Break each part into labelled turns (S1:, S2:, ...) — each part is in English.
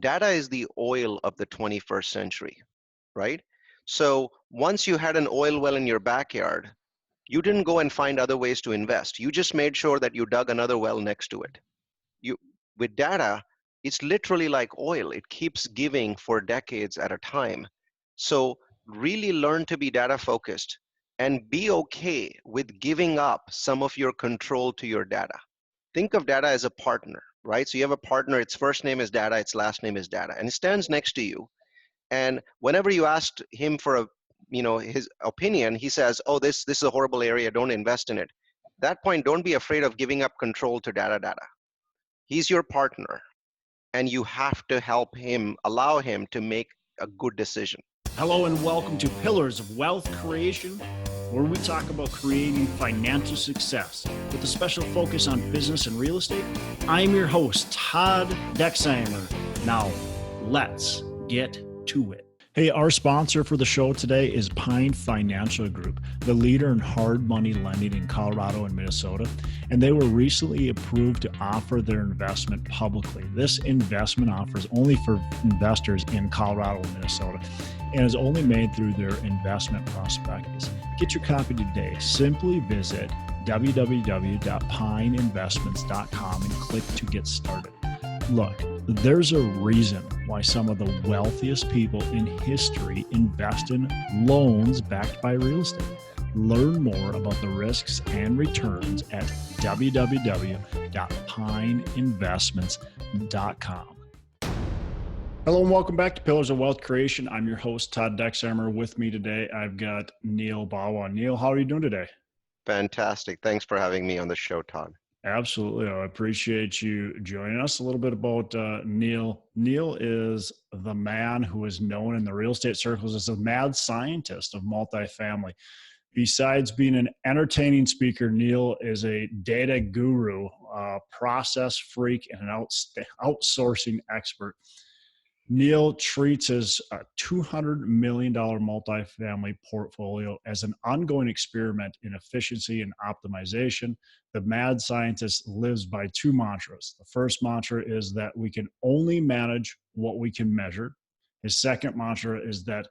S1: Data is the oil of the 21st century, right? So once you had an oil well in your backyard, you didn't go and find other ways to invest. You just made sure that you dug another well next to it. You, with data, it's literally like oil. It keeps giving for decades at a time. So really learn to be data focused and be okay with giving up some of your control to your data. Think of data as a partner, right? So you have a partner, its first name is data, its last name is data, and it stands next to you. And whenever you asked him for his opinion, he says, "Oh, this is a horrible area. Don't invest in it." At that point, don't be afraid of giving up control to data. He's your partner, and you have to help him, allow him to make a good decision.
S2: Hello and welcome to Pillars of Wealth Creation, where we talk about creating financial success with a special focus on business and real estate. I'm your host, Todd Dexheimer. Now, let's get to it. Hey, our sponsor for the show today is Pine Financial Group, the leader in hard money lending in Colorado and Minnesota, and they were recently approved to offer their investment publicly. This investment offer is only for investors in Colorado and Minnesota and is only made through their investment prospectus. Get your copy today. Simply visit www.pineinvestments.com and click to get started. Look, there's a reason why some of the wealthiest people in history invest in loans backed by real estate. Learn more about the risks and returns at www.pineinvestments.com. Hello and welcome back to Pillars of Wealth Creation. I'm your host, Todd Dexheimer. With me today, I've got Neal Bawa. Neal, how are you doing today?
S1: Fantastic. Thanks for having me on the show, Todd.
S2: Absolutely. I appreciate you joining us. A little bit about Neal. Neal is the man who is known in the real estate circles as the Mad Scientist of Multifamily. Besides being an entertaining speaker, Neal is a data guru, process freak, and an outsourcing expert. Neal treats his $200 million multifamily portfolio as an ongoing experiment in efficiency and optimization. The Mad Scientist lives by two mantras. The first mantra is that we can only manage what we can measure. His second mantra is that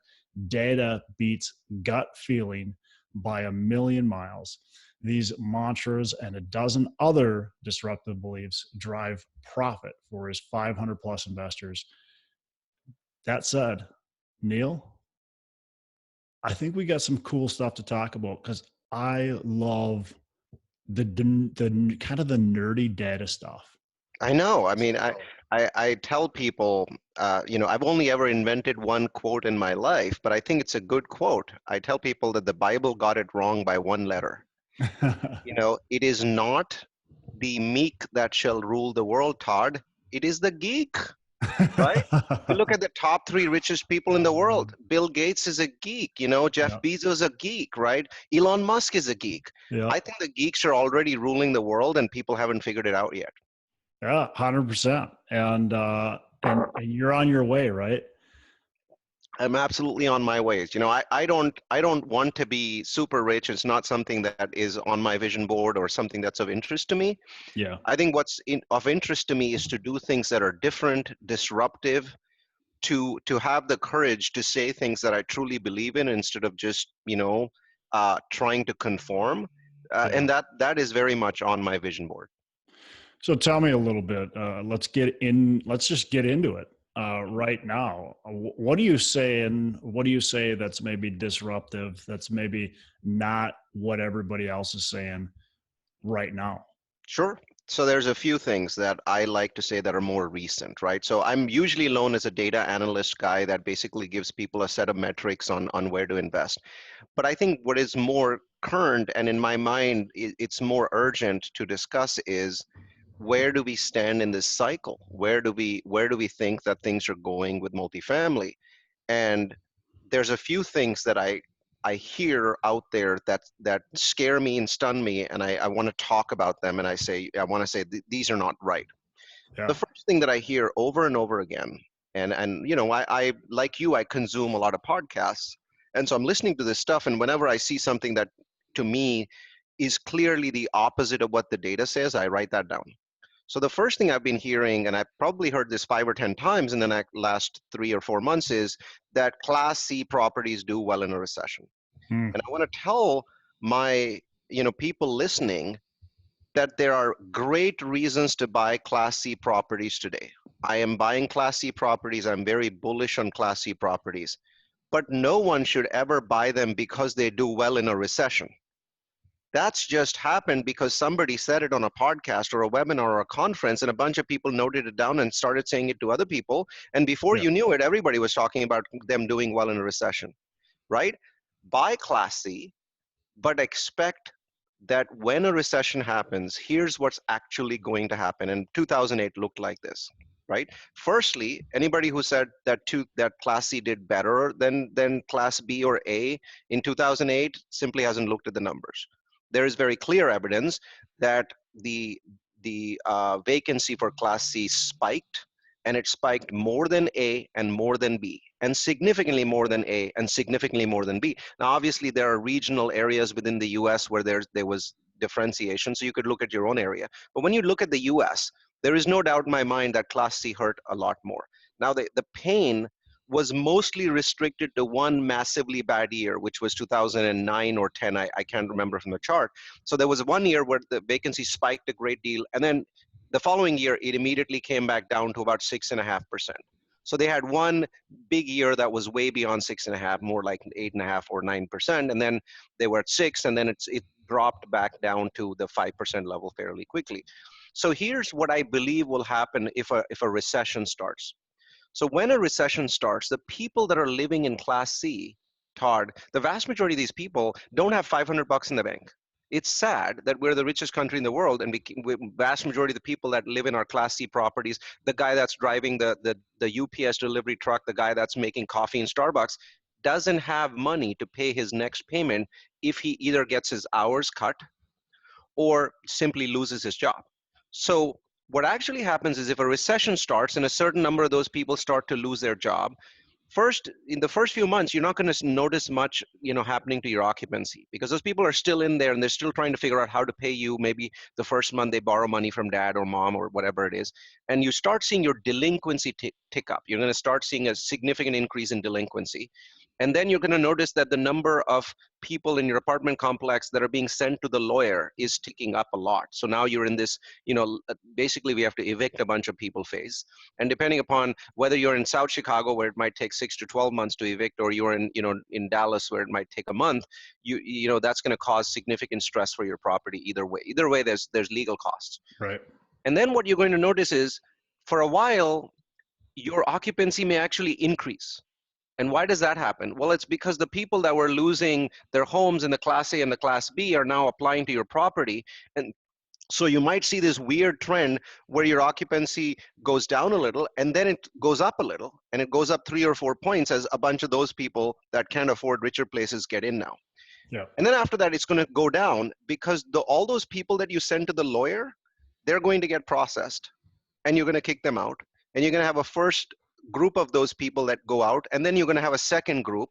S2: data beats gut feeling by a million miles. These mantras and a dozen other disruptive beliefs drive profit for his 500 plus investors. That said, Neal, I think we got some cool stuff to talk about because I love the kind of the nerdy data stuff.
S1: I know. I mean, I tell people, I've only ever invented one quote in my life, but I think it's a good quote. I tell people that the Bible got it wrong by one letter. It is not the meek that shall rule the world, Todd. It is the geek. Right? You look at the top 3 richest people in the world. Bill Gates is a geek, Jeff Bezos is a geek, right? Elon Musk is a geek.
S2: Yeah.
S1: I think the geeks are already ruling the world and people haven't figured it out yet.
S2: Yeah, 100%. And you're on your way, right?
S1: I'm absolutely on my ways. I don't want to be super rich. It's not something that is on my vision board or something that's of interest to me.
S2: Yeah.
S1: I think what's of interest to me is to do things that are different, disruptive, to have the courage to say things that I truly believe in instead of just trying to conform, and that is very much on my vision board.
S2: So tell me a little bit. Let's just get into it right now. What do you say that's maybe disruptive? That's maybe not what everybody else is saying right now.
S1: Sure. So there's a few things that I like to say that are more recent, right? So I'm usually known as a data analyst guy that basically gives people a set of metrics on where to invest. But I think what is more current, and in my mind, it's more urgent to discuss is where do we stand in this cycle? Where do we think that things are going with multifamily? And there's a few things that I hear out there that scare me and stun me, and I want to talk about them, and I want to say these are not right.
S2: Yeah.
S1: The first thing that I hear over and over again, and I like you, I consume a lot of podcasts, and so I'm listening to this stuff, and whenever I see something that to me is clearly the opposite of what the data says, I write that down. So the first thing I've been hearing, and I've probably heard this 5 or 10 times in the last 3 or 4 months, is that Class C properties do well in a recession.
S2: Hmm.
S1: And I want to tell my people listening that there are great reasons to buy Class C properties today. I am buying Class C properties. I'm very bullish on Class C properties, but no one should ever buy them because they do well in a recession. That's just happened because somebody said it on a podcast or a webinar or a conference, and a bunch of people noted it down and started saying it to other people. And before
S2: Yeah.
S1: you knew it, everybody was talking about them doing well in a recession, right? Buy Class C, but expect that when a recession happens, here's what's actually going to happen. And 2008 looked like this, right? Firstly, anybody who said that Class C did better than Class B or A in 2008 simply hasn't looked at the numbers. There is very clear evidence that the vacancy for Class C spiked, and it spiked more than A and more than B, and significantly more than A and significantly more than B. Now, obviously, there are regional areas within the US where there was differentiation, so you could look at your own area. But when you look at the US, there is no doubt in my mind that Class C hurt a lot more. Now, the pain was mostly restricted to one massively bad year, which was 2009 or 10. I can't remember from the chart. So there was one year where the vacancy spiked a great deal, and then the following year, it immediately came back down to about 6.5%. So they had one big year that was way beyond 6.5, more like 8.5 or 9%, and then they were at 6, and then it dropped back down to the 5% level fairly quickly. So here's what I believe will happen if a recession starts. So when a recession starts, the people that are living in Class C, Todd, the vast majority of these people don't have 500 bucks in the bank. It's sad that we're the richest country in the world, and vast majority of the people that live in our Class C properties, the guy that's driving the UPS delivery truck, the guy that's making coffee in Starbucks, doesn't have money to pay his next payment if he either gets his hours cut or simply loses his job. So what actually happens is if a recession starts and a certain number of those people start to lose their job, first, in the first few months, you're not going to notice much happening to your occupancy, because those people are still in there and they're still trying to figure out how to pay you. Maybe the first month they borrow money from dad or mom or whatever it is, and you start seeing your delinquency tick up. You're going to start seeing a significant increase in delinquency, and then you're going to notice that the number of people in your apartment complex that are being sent to the lawyer is ticking up a lot. So now you're in this, basically we have to evict a bunch of people phase. And depending upon whether you're in South Chicago, where it might take 6 to 12 months to evict, or you're in Dallas, where it might take a month, that's going to cause significant stress for your property either way. Either way, there's legal costs.
S2: Right.
S1: And then what you're going to notice is, for a while, your occupancy may actually increase. And why does that happen? Well, it's because the people that were losing their homes in the Class A and the Class B are now applying to your property. And so you might see this weird trend where your occupancy goes down a little and then it goes up a little, and it goes up 3 or 4 points as a bunch of those people that can't afford richer places get in now.
S2: Yeah.
S1: And then after that, it's going to go down because all those people that you send to the lawyer, they're going to get processed, and you're going to kick them out. And you're going to have a first group of those people that go out, and then you're going to have a second group,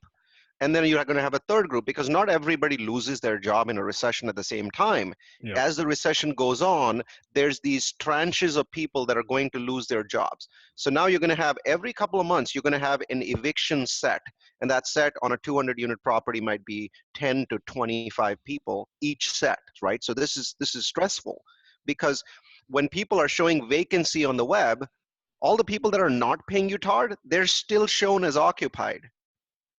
S1: and then you're going to have a third group, because not everybody loses their job in a recession at the same time.
S2: Yeah.
S1: As the recession goes on, there's these tranches of people that are going to lose their jobs. So now you're going to have, every couple of months, you're going to have an eviction set, and that set on a 200-unit property might be 10 to 25 people each set, right? So this is stressful, because when people are showing vacancy on the web, all the people that are not paying you, Todd, they're still shown as occupied.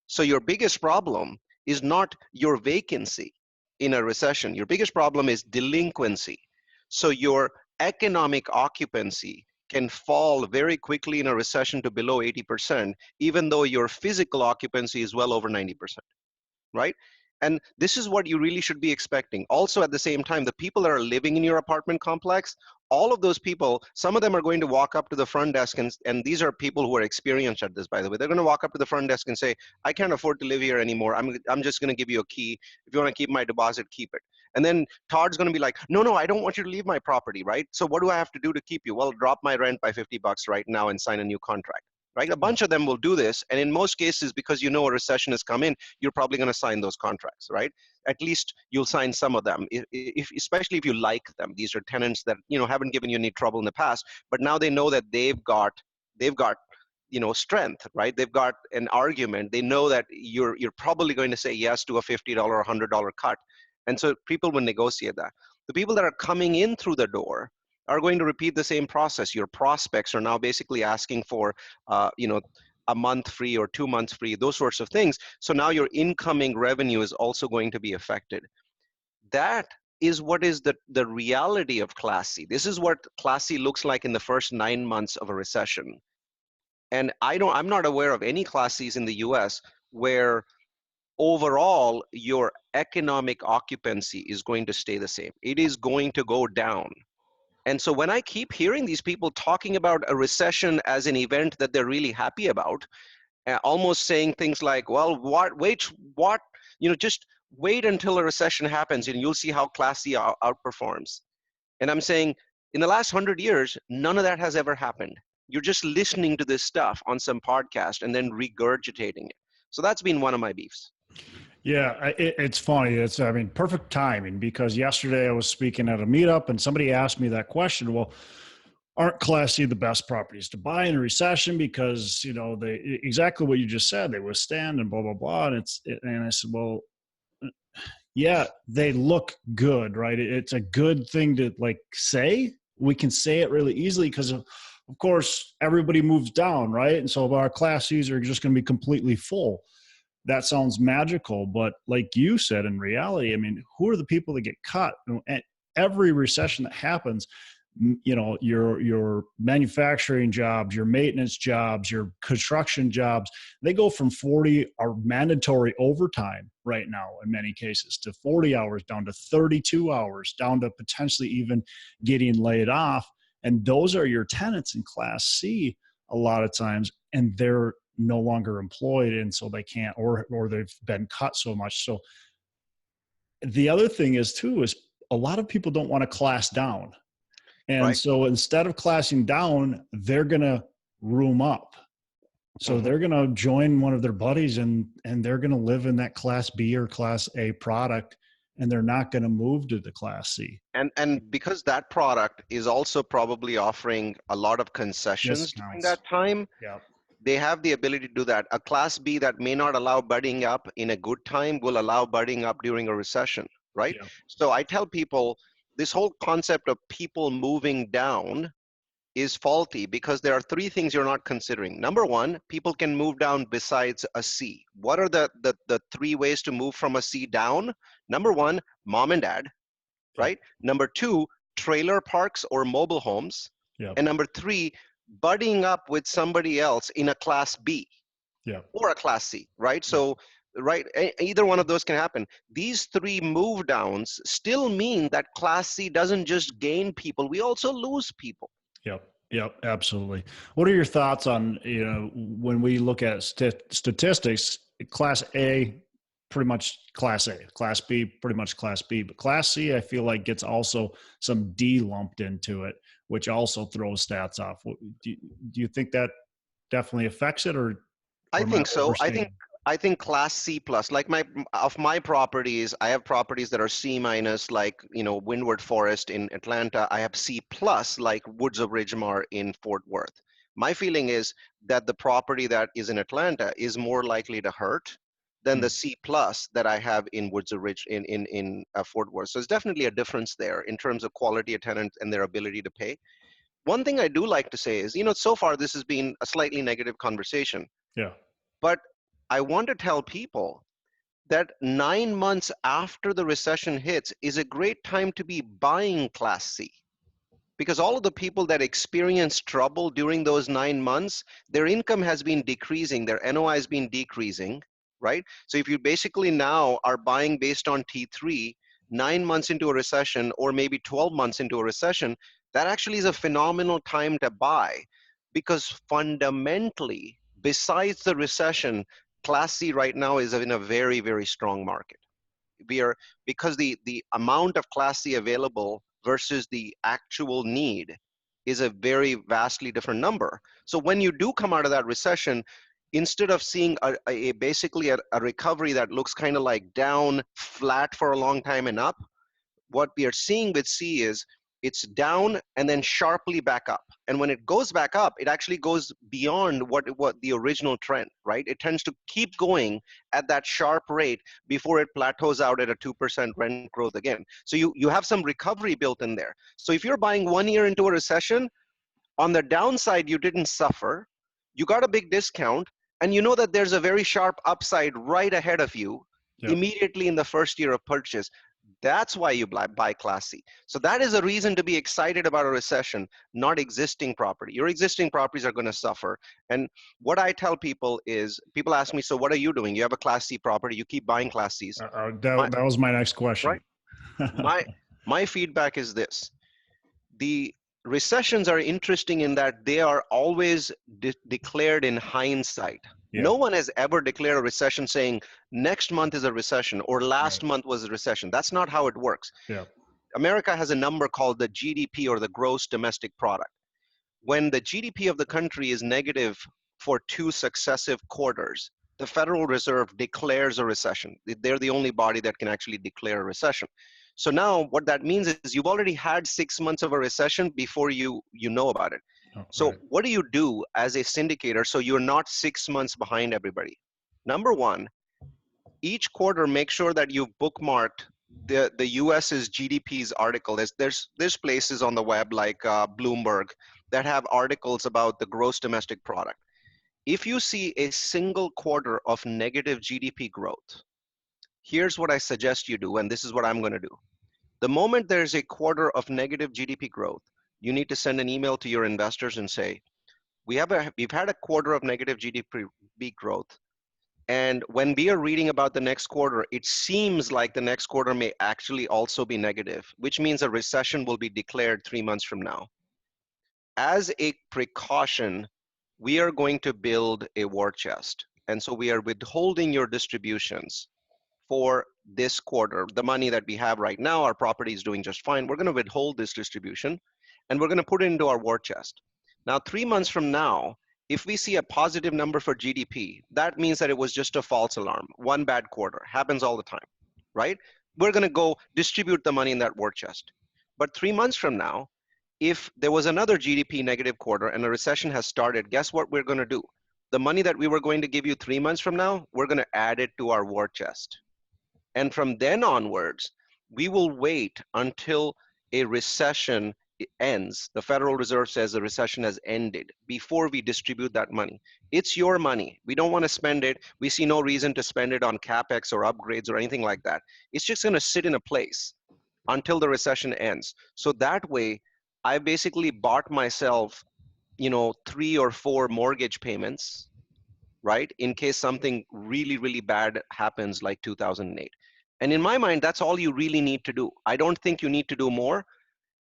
S1: So your biggest problem is not your vacancy in a recession. Your biggest problem is delinquency. So your economic occupancy can fall very quickly in a recession to below 80%, even though your physical occupancy is well over 90%, right? And this is what you really should be expecting. Also, at the same time, the people that are living in your apartment complex, all of those people, some of them are going to walk up to the front desk, and these are people who are experienced at this, by the way. They're going to walk up to the front desk and say, I can't afford to live here anymore. I'm just going to give you a key. If you want to keep my deposit, keep it. And then Todd's going to be like, no, I don't want you to leave my property, right? So what do I have to do to keep you? Well, drop my rent by $50 right now and sign a new contract, right? A
S2: Yeah.
S1: bunch of them will do this. And in most cases, because you know a recession has come in, you're probably going to sign those contracts, right? At least you'll sign some of them, especially if you like them. These are tenants that, haven't given you any trouble in the past, but now they know that they've got strength, right? They've got an argument. They know that you're probably going to say yes to a $50 or $100 cut. And so people will negotiate that. The people that are coming in through the door are going to repeat the same process. Your prospects are now basically asking for, a month free or 2 months free, those sorts of things. So now your incoming revenue is also going to be affected. That is what is the reality of Class C. This is what Class C looks like in the first 9 months of a recession. And I'm not aware of any Class Cs in the US where overall your economic occupancy is going to stay the same. It is going to go down. And so when I keep hearing these people talking about a recession as an event that they're really happy about, almost saying things like, well, just wait until a recession happens and you'll see how Class C outperforms. And I'm saying, in the last 100 years, none of that has ever happened. You're just listening to this stuff on some podcast and then regurgitating it. So that's been one of my beefs.
S2: Yeah, it's funny. I mean, perfect timing, because yesterday I was speaking at a meetup and somebody asked me that question. Well, aren't Class C the best properties to buy in a recession? Because, they exactly what you just said, they withstand and blah, blah, blah. And I said, well, yeah, they look good, right? It's a good thing to say. We can say it really easily because of course, everybody moves down, right? And so our Class Cs are just going to be completely full. That sounds magical, but like you said, in reality, I mean, who are the people that get cut? At every recession that happens, your manufacturing jobs, your maintenance jobs, your construction jobs, they go from 40 are mandatory overtime right now in many cases to 40 hours, down to 32 hours, down to potentially even getting laid off. And those are your tenants in Class C a lot of times, and they're no longer employed, and so they can't, or they've been cut so much. So the other thing is a lot of people don't want to class down. And
S1: Right.
S2: so instead of classing down, they're going to room up. So they're going to join one of their buddies and they're going to live in that Class B or Class A product, and they're not going to move to the Class C.
S1: And because that product is also probably offering a lot of concessions during
S2: Discounts.
S1: that time,
S2: Yeah.
S1: they have the ability to do that. A Class B that may not allow budding up in a good time will allow budding up during a recession, right?
S2: Yeah.
S1: So I tell people this whole concept of people moving down is faulty because there are three things you're not considering. Number one, people can move down besides a C. What are the three ways to move from a C down? Number one, mom and dad,
S2: Yeah.
S1: right? Number two, trailer parks or mobile homes.
S2: Yeah.
S1: And number three, buddying up with somebody else in a Class B
S2: Yeah.
S1: or a Class C, right?
S2: Yeah.
S1: So, right, either one of those can happen. These three move downs still mean that Class C doesn't just gain people, we also lose people.
S2: Yep. Yep. Absolutely. What are your thoughts on, when we look at statistics, Class A, pretty much Class A, Class B, pretty much Class B, but Class C, I feel like gets also some D lumped into it, which also throws stats off. Do you think that definitely affects it, or
S1: I
S2: am I
S1: think so. I think
S2: overstating?
S1: I think Class C plus, like my properties, I have properties that are C minus, like Windward Forest in Atlanta. I have C plus, like Woods of Ridgemar in Fort Worth. My feeling is that the property that is in Atlanta is more likely to hurt than the
S2: Mm.
S1: C plus that I have in Woods of Ridge in Fort Worth. So it's definitely a difference there in terms of quality of tenant and their ability to pay. One thing I do like to say is, so far this has been a slightly negative conversation.
S2: Yeah.
S1: But I want to tell people that 9 months after the recession hits is a great time to be buying Class C. Because all of the people that experience trouble during those 9 months, their income has been decreasing, their NOI has been decreasing, right? So if you basically now are buying based on T3, 9 months into a recession, or maybe 12 months into a recession, that actually is a phenomenal time to buy. Because fundamentally, besides the recession, Class C right now is in a very, very strong market. Because the amount of Class C available versus the actual need is a very vastly different number. So when you do come out of that recession, instead of seeing basically a recovery that looks kind of like down flat for a long time and up, what we are seeing with C is it's down and then sharply back up. And when it goes back up, it actually goes beyond what the original trend, right? It tends to keep going at that sharp rate before it plateaus out at a 2% rent growth again. So you have some recovery built in there. So if you're buying 1 year into a recession, on the downside, you didn't suffer. You got a big discount, and you know that there's a very sharp upside right ahead of you
S2: Yep.
S1: immediately in the first year of purchase. That's why you buy Class C. So that is a reason to be excited about a recession, not existing property. Your existing properties are going to suffer. And what I tell people is, people ask me, so what are you doing? You have a Class C property, you keep buying Class Cs.
S2: That was my next question.
S1: Right? My, my feedback is this. The recessions are interesting in that they are always declared in hindsight.
S2: Yeah.
S1: No one has ever declared a recession saying next month is a recession or last month was a recession. That's not how it works.
S2: Yeah.
S1: America has a number called the GDP, or the gross domestic product. When the GDP of the country is negative for 2 successive quarters, the Federal Reserve declares a recession. They're the only body that can actually declare a recession. So now what that means is you've already had 6 months of a recession before you know about it.
S2: Oh,
S1: So
S2: right.
S1: what do you do as a syndicator so you're not 6 months behind everybody? Number one, each quarter make sure that you've bookmarked the US's GDP's article. There's places on the web like Bloomberg that have articles about the gross domestic product. If you see a single quarter of negative GDP growth, here's what I suggest you do, and this is what I'm going to do. The moment there's a quarter of negative GDP growth, you need to send an email to your investors and say, we've had a quarter of negative GDP growth. And when we are reading about the next quarter, it seems like the next quarter may actually also be negative, which means a recession will be declared 3 months from now. As a precaution, we are going to build a war chest. And so we are withholding your distributions for this quarter. The money that we have right now, our property is doing just fine. We're going to withhold this distribution and we're going to put it into our war chest. Now, 3 months from now, if we see a positive number for GDP, that means that it was just a false alarm. One bad quarter happens all the time, right? We're going to go distribute the money in that war chest. But 3 months from now, if there was another GDP negative quarter and a recession has started, guess what we're going to do? The money that we were going to give you 3 months from now, we're going to add it to our war chest. And from then onwards, we will wait until a recession ends. The Federal Reserve says the recession has ended before we distribute that money. It's your money. We don't want to spend it. We see no reason to spend it on CapEx or upgrades or anything like that. It's just going to sit in a place until the recession ends. So that way, I basically bought myself, 3 or 4 mortgage payments, right? In case something really, really bad happens like 2008. And in my mind, that's all you really need to do. I don't think you need to do more.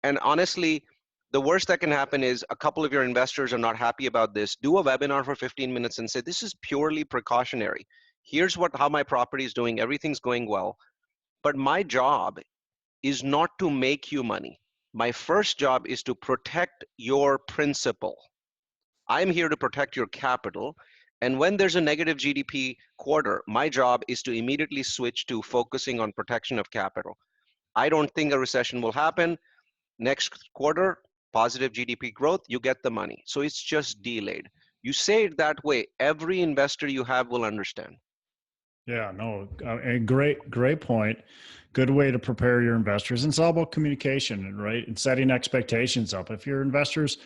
S1: And honestly, the worst that can happen is a couple of your investors are not happy about this. Do a webinar for 15 minutes and say, this is purely precautionary. Here's how my property is doing. Everything's going well. But my job is not to make you money. My first job is to protect your principal. I'm here to protect your capital. And when there's a negative GDP quarter, my job is to immediately switch to focusing on protection of capital. I don't think a recession will happen. Next quarter, positive GDP growth, you get the money. So it's just delayed. You say it that way, every investor you have will understand.
S2: Yeah, no, and great point. Good way to prepare your investors. And it's all about communication, right? And setting expectations up. If your investors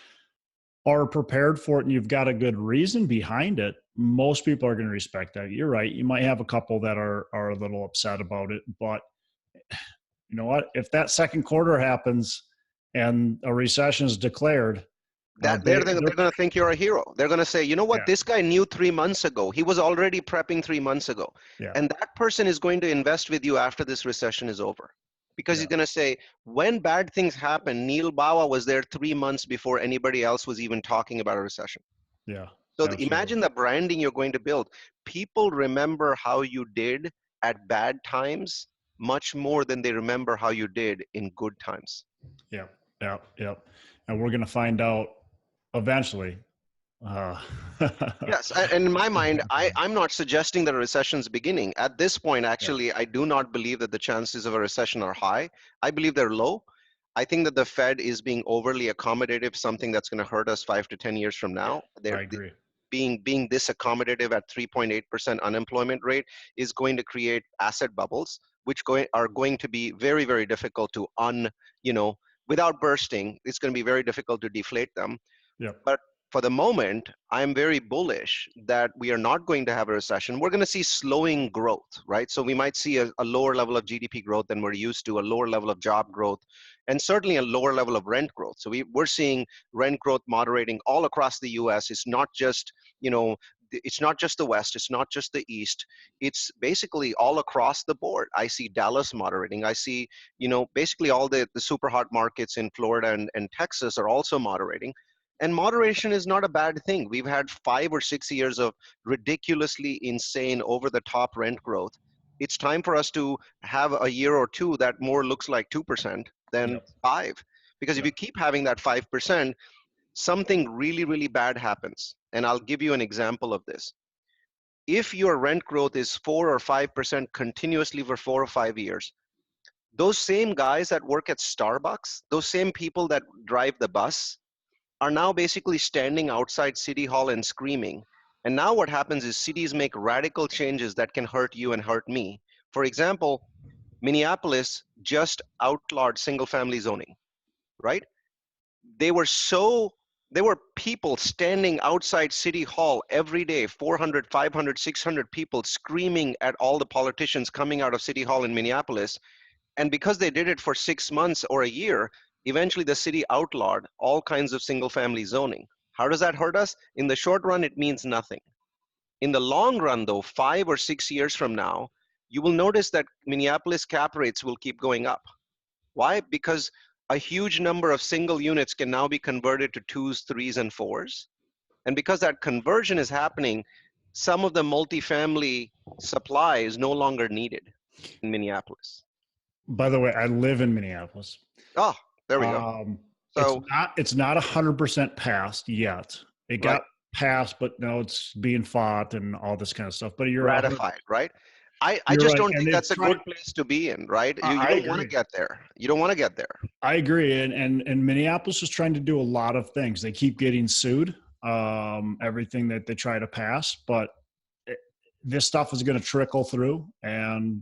S2: are prepared for it and you've got a good reason behind it, most people are going to respect that. You're right. You might have a couple that are a little upset about it, but you know what? If that second quarter happens and a recession is declared,
S1: That they're going to think you're a hero. They're going to say, you know what,
S2: yeah,
S1: this guy knew 3 months ago. He was already prepping 3 months ago.
S2: yeah,
S1: And that person is going to invest with you after this recession is over. Because he's
S2: yeah,
S1: going to say, when bad things happen, Neal Bawa was there 3 months before anybody else was even talking about a recession.
S2: yeah,
S1: So
S2: absolutely.
S1: imagine the branding you're going to build. People remember how you did at bad times much more than they remember how you did in good times.
S2: Yeah, yeah, yeah. and we're going to find out eventually. Uh,
S1: Yes, and in my mind, I'm not suggesting that a recession is beginning. At this point,
S2: yeah,
S1: actually, I do not believe that the chances of a recession are high. I believe they're low. I think that the Fed is being overly accommodative, something that's going to hurt us 5 to 10 years from now.
S2: I agree.
S1: Being this accommodative at 3.8% unemployment rate is going to create asset bubbles, which are going to be very, very difficult to you know, without bursting. It's going to be very difficult to deflate them.
S2: Yep.
S1: But for the moment, I'm very bullish that we are not going to have a recession. We're going to see slowing growth, right? So we might see a lower level of GDP growth than we're used to, a lower level of job growth, and certainly a lower level of rent growth. So we're seeing rent growth moderating all across the US. It's not just, you know, it's not just the West, it's not just the East, it's basically all across the board. I see Dallas moderating. I see, basically all the super hot markets in Florida and Texas are also moderating. And moderation is not a bad thing. We've had 5 or 6 years of ridiculously insane over the top rent growth. It's time for us to have a year or two that more looks like 2% than
S2: Yep.
S1: 5. Because if
S2: Yep.
S1: you keep having that 5%, something really, really bad happens. And I'll give you an example of this. If your rent growth is 4 or 5% continuously for 4 or 5 years, those same guys that work at Starbucks, those same people that drive the bus, are now basically standing outside City Hall and screaming. And now what happens is cities make radical changes that can hurt you and hurt me. For example, Minneapolis just outlawed single family zoning, right? They were so there were people standing outside City Hall every day, 400, 500, 600 people screaming at all the politicians coming out of City Hall in Minneapolis. And because they did it for 6 months or a year, eventually the city outlawed all kinds of single family zoning. How does that hurt us? In the short run, it means nothing. In the long run, though, 5 or 6 years from now, you will notice that Minneapolis cap rates will keep going up. Why? Because a huge number of single units can now be converted to twos, threes, and fours. And because that conversion is happening, some of the multifamily supply is no longer needed in Minneapolis.
S2: By the way, I live in Minneapolis.
S1: Oh, there we go.
S2: Um,
S1: So,
S2: it's not 100% passed yet. It
S1: right,
S2: got passed, but no, it's being fought and all this kind of stuff. But
S1: ratified, right? I
S2: you're
S1: just
S2: right,
S1: don't
S2: and
S1: think
S2: they've
S1: that's a
S2: tried.
S1: good place to be in, right? You
S2: I
S1: don't want to
S2: agree.
S1: get there. You don't want to get there.
S2: I agree, and Minneapolis is trying to do a lot of things. They keep getting sued. Everything that they try to pass, but it, this stuff is going to trickle through. And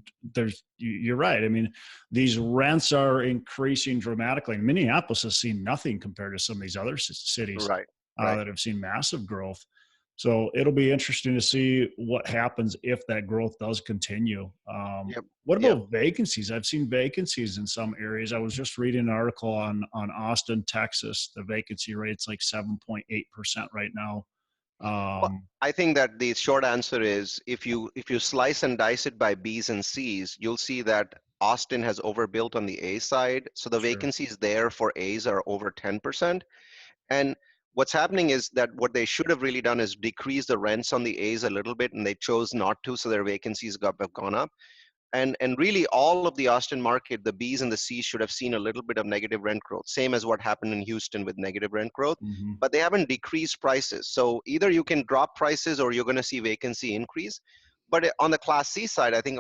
S2: you're right. I mean, these rents are increasing dramatically. And Minneapolis has seen nothing compared to some of these other cities
S1: Right, right.
S2: that have seen massive growth. So it'll be interesting to see what happens if that growth does continue.
S1: Yep,
S2: What
S1: yep.
S2: about vacancies? I've seen vacancies in some areas. I was just reading an article on Austin, Texas. The vacancy rate's like 7.8% right now.
S1: Well,
S2: Um,
S1: I think that the short answer is if you slice and dice it by B's and C's, you'll see that Austin has overbuilt on the A side. So the
S2: sure.
S1: vacancies there for A's are over 10%. And what's happening is that what they should have really done is decrease the rents on the A's a little bit, and they chose not to, so their vacancies have gone up. And really all of the Austin market, the B's and the C's should have seen a little bit of negative rent growth, same as what happened in Houston with negative rent growth,
S2: Hmm.
S1: but they haven't decreased prices. So either you can drop prices or you're going to see vacancy increase. But on the Class C side, I think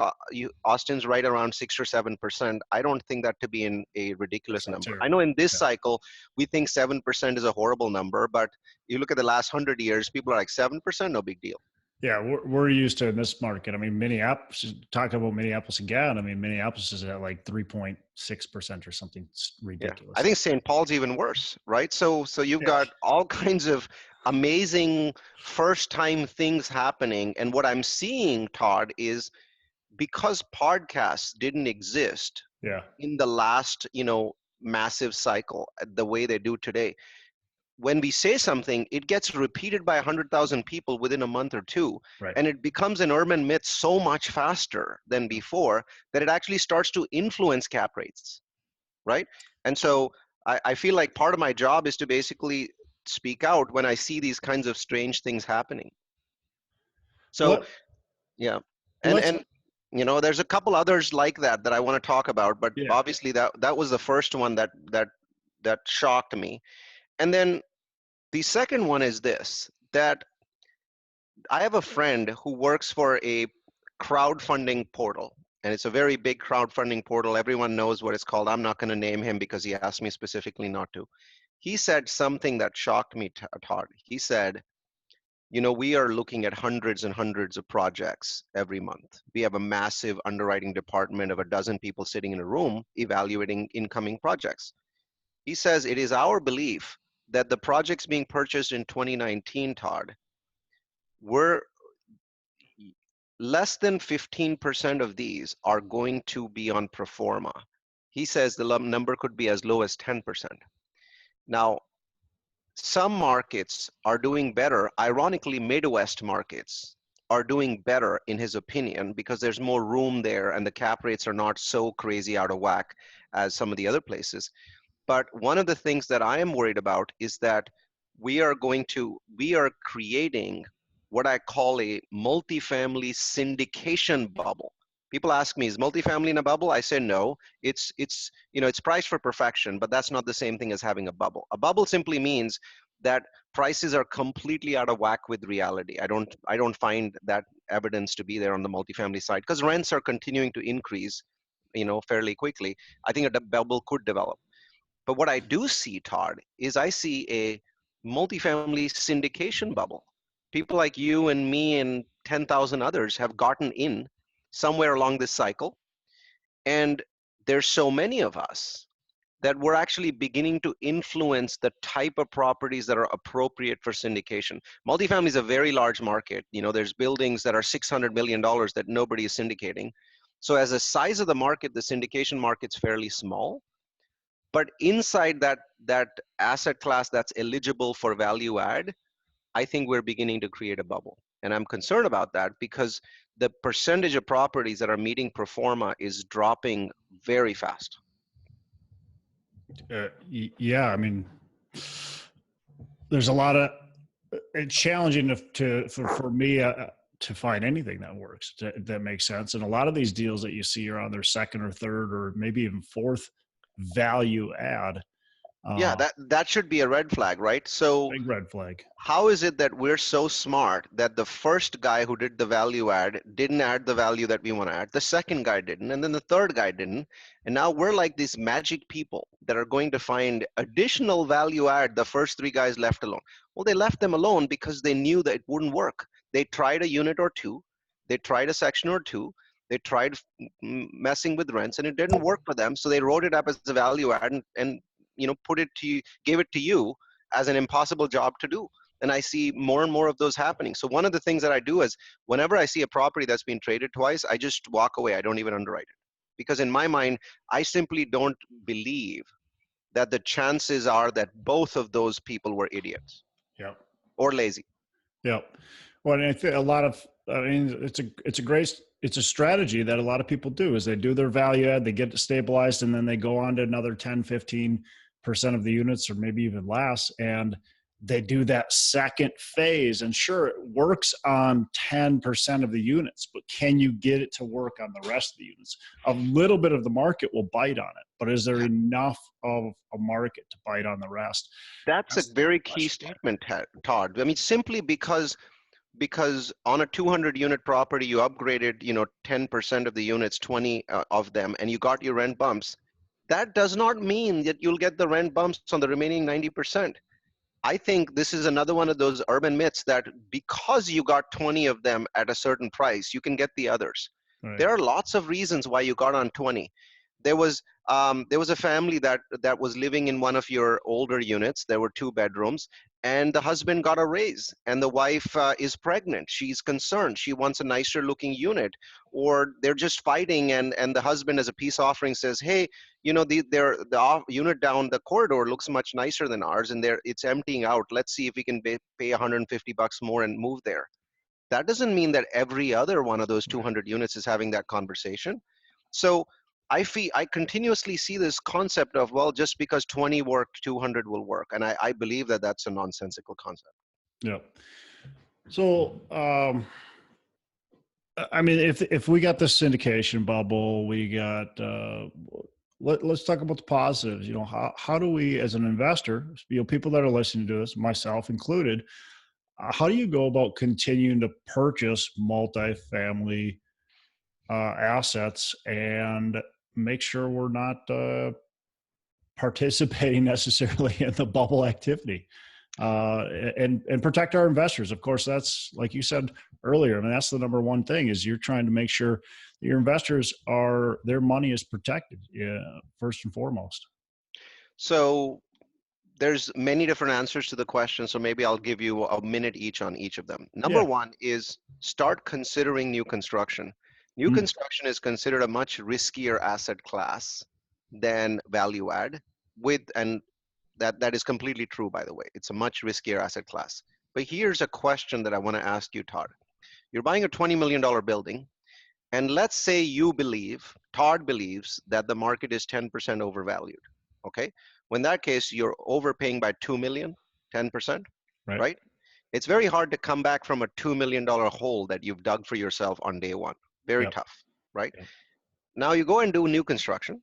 S1: Austin's right around 6 or 7%. I don't think that to be a
S2: That's
S1: ridiculous
S2: not
S1: number. I know
S2: terrible.
S1: in this
S2: Yeah.
S1: cycle, we think 7% is a horrible number, but you look at the last 100 years, people are like 7%, no big deal.
S2: Yeah, we're used to in this market. I mean, Minneapolis, talking about Minneapolis again, I mean, Minneapolis is at like 3.6% or something. It's
S1: Yeah, I
S2: ridiculous.
S1: think St. Paul's even worse, right? So you've
S2: Yeah.
S1: got all kinds of amazing first time things happening. And what I'm seeing, Todd, is because podcasts didn't exist
S2: Yeah.
S1: in the last, massive cycle the way they do today. When we say something, it gets repeated by 100,000 people within a month or two,
S2: Right.
S1: and it becomes an urban myth so much faster than before that it actually starts to influence cap rates, right? And so I feel like part of my job is to basically speak out when I see these kinds of strange things happening. So
S2: Let
S1: yeah, and
S2: let's
S1: and there's a couple others like that I want to talk about, but
S2: yeah.
S1: obviously that was the first one that shocked me. And then the second one is this, that I have a friend who works for a crowdfunding portal, and it's a very big crowdfunding portal. Everyone knows what it's called. I'm not going to name him because he asked me specifically not to. He said something that shocked me, Todd. He said, we are looking at hundreds and hundreds of projects every month. We have a massive underwriting department of a dozen people sitting in a room evaluating incoming projects. He says it is our belief that the projects being purchased in 2019, Todd, were less than 15% of these are going to be on pro forma. He says the number could be as low as 10%. Now, some markets are doing better. Ironically, Midwest markets are doing better in his opinion because there's more room there and the cap rates are not so crazy out of whack as some of the other places. But one of the things that I am worried about is that we are creating what I call a multifamily syndication bubble. People ask me, is multifamily in a bubble? I say no. It's priced for perfection, but that's not the same thing as having a bubble. A bubble simply means that prices are completely out of whack with reality. I don't find that evidence to be there on the multifamily side because rents are continuing to increase, fairly quickly. I think a bubble could develop. But what I do see, Todd, is I see a multifamily syndication bubble. People like you and me and 10,000 others have gotten in somewhere along this cycle. And there's so many of us that we're actually beginning to influence the type of properties that are appropriate for syndication. Multifamily is a very large market. There's buildings that are $600 million that nobody is syndicating. So as a size of the market, the syndication market's fairly small. But inside that asset class that's eligible for value add, I think we're beginning to create a bubble. And I'm concerned about that because the percentage of properties that are meeting pro forma is dropping very fast.
S2: Yeah, I mean, there's a lot of it's challenging for me to find anything that works that makes sense. And a lot of these deals that you see are on their second or third or maybe even fourth value add.
S1: Yeah, that should be a red flag, right? So
S2: Big red flag.
S1: how is it that we're so smart that the first guy who did the value add didn't add the value that we want to add, the second guy didn't, and then the third guy didn't, and now we're like these magic people that are going to find additional value add the first three guys left alone? Well, they left them alone because they knew that it wouldn't work. They tried a unit or two, they tried a section or two, they tried messing with rents, and it didn't work for them, so they wrote it up as a value add and put it to you, gave it to you as an impossible job to do. And I see more and more of those happening. So one of the things that I do is whenever I see a property that's been traded twice, I just walk away. I don't even underwrite it. Because in my mind, I simply don't believe that the chances are that both of those people were idiots.
S2: Yep.
S1: Or lazy.
S2: Yep. Well, and I think it's a strategy that a lot of people do is they do their value add, they get it stabilized, and then they go on to another 10, 15% of the units or maybe even less. And they do that second phase. And sure, it works on 10% of the units, but can you get it to work on the rest of the units? A little bit of the market will bite on it, but is there enough of a market to bite on the rest?
S1: That's a very key statement, Todd. I mean, simply because on a 200 unit property, you upgraded, 10% of the units, 20 of them, and you got your rent bumps. That does not mean that you'll get the rent bumps on the remaining 90%. I think this is another one of those urban myths that because you got 20 of them at a certain price, you can get the others.
S2: Right.
S1: There are lots of reasons why you got on 20. There was a family that was living in one of your older units. There were 2 bedrooms, and the husband got a raise, and the wife is pregnant. She's concerned. She wants a nicer looking unit, or they're just fighting, and the husband, as a peace offering, says, "Hey, the unit down the corridor looks much nicer than ours, and it's emptying out. Let's see if we can pay $150 more and move there." That doesn't mean that every other one of those 200 units is having that conversation. So I continuously see this concept of, well, just because 20 worked, 200 will work. And I believe that that's a nonsensical concept.
S2: Yeah. So, I mean, if we got the syndication bubble, we got Let's talk about the positives. How do we, as an investor, people that are listening to this, myself included, how do you go about continuing to purchase multifamily assets and make sure we're not participating necessarily in the bubble activity, and protect our investors? Of course, that's, like you said earlier, I mean, that's the number one thing, is you're trying to make sure that your investors their money is protected, first and foremost.
S1: So there's many different answers to the question, so maybe I'll give you a minute each on each of them. Number
S2: Yeah.
S1: one is start considering new construction. New
S2: Mm,
S1: construction is considered a much riskier asset class than value add, and that is completely true, by the way. It's a much riskier asset class. But here's a question that I want to ask you, Todd. You're buying a $20 million building, and let's say Todd believes that the market is 10% overvalued. Okay? Well, in that case, you're overpaying by 2 million, 10%,
S2: right.
S1: right? It's very hard to come back from a $2 million hole that you've dug for yourself on day one. Very
S2: Yep.
S1: tough, right?
S2: Yep.
S1: Now you go and do new construction,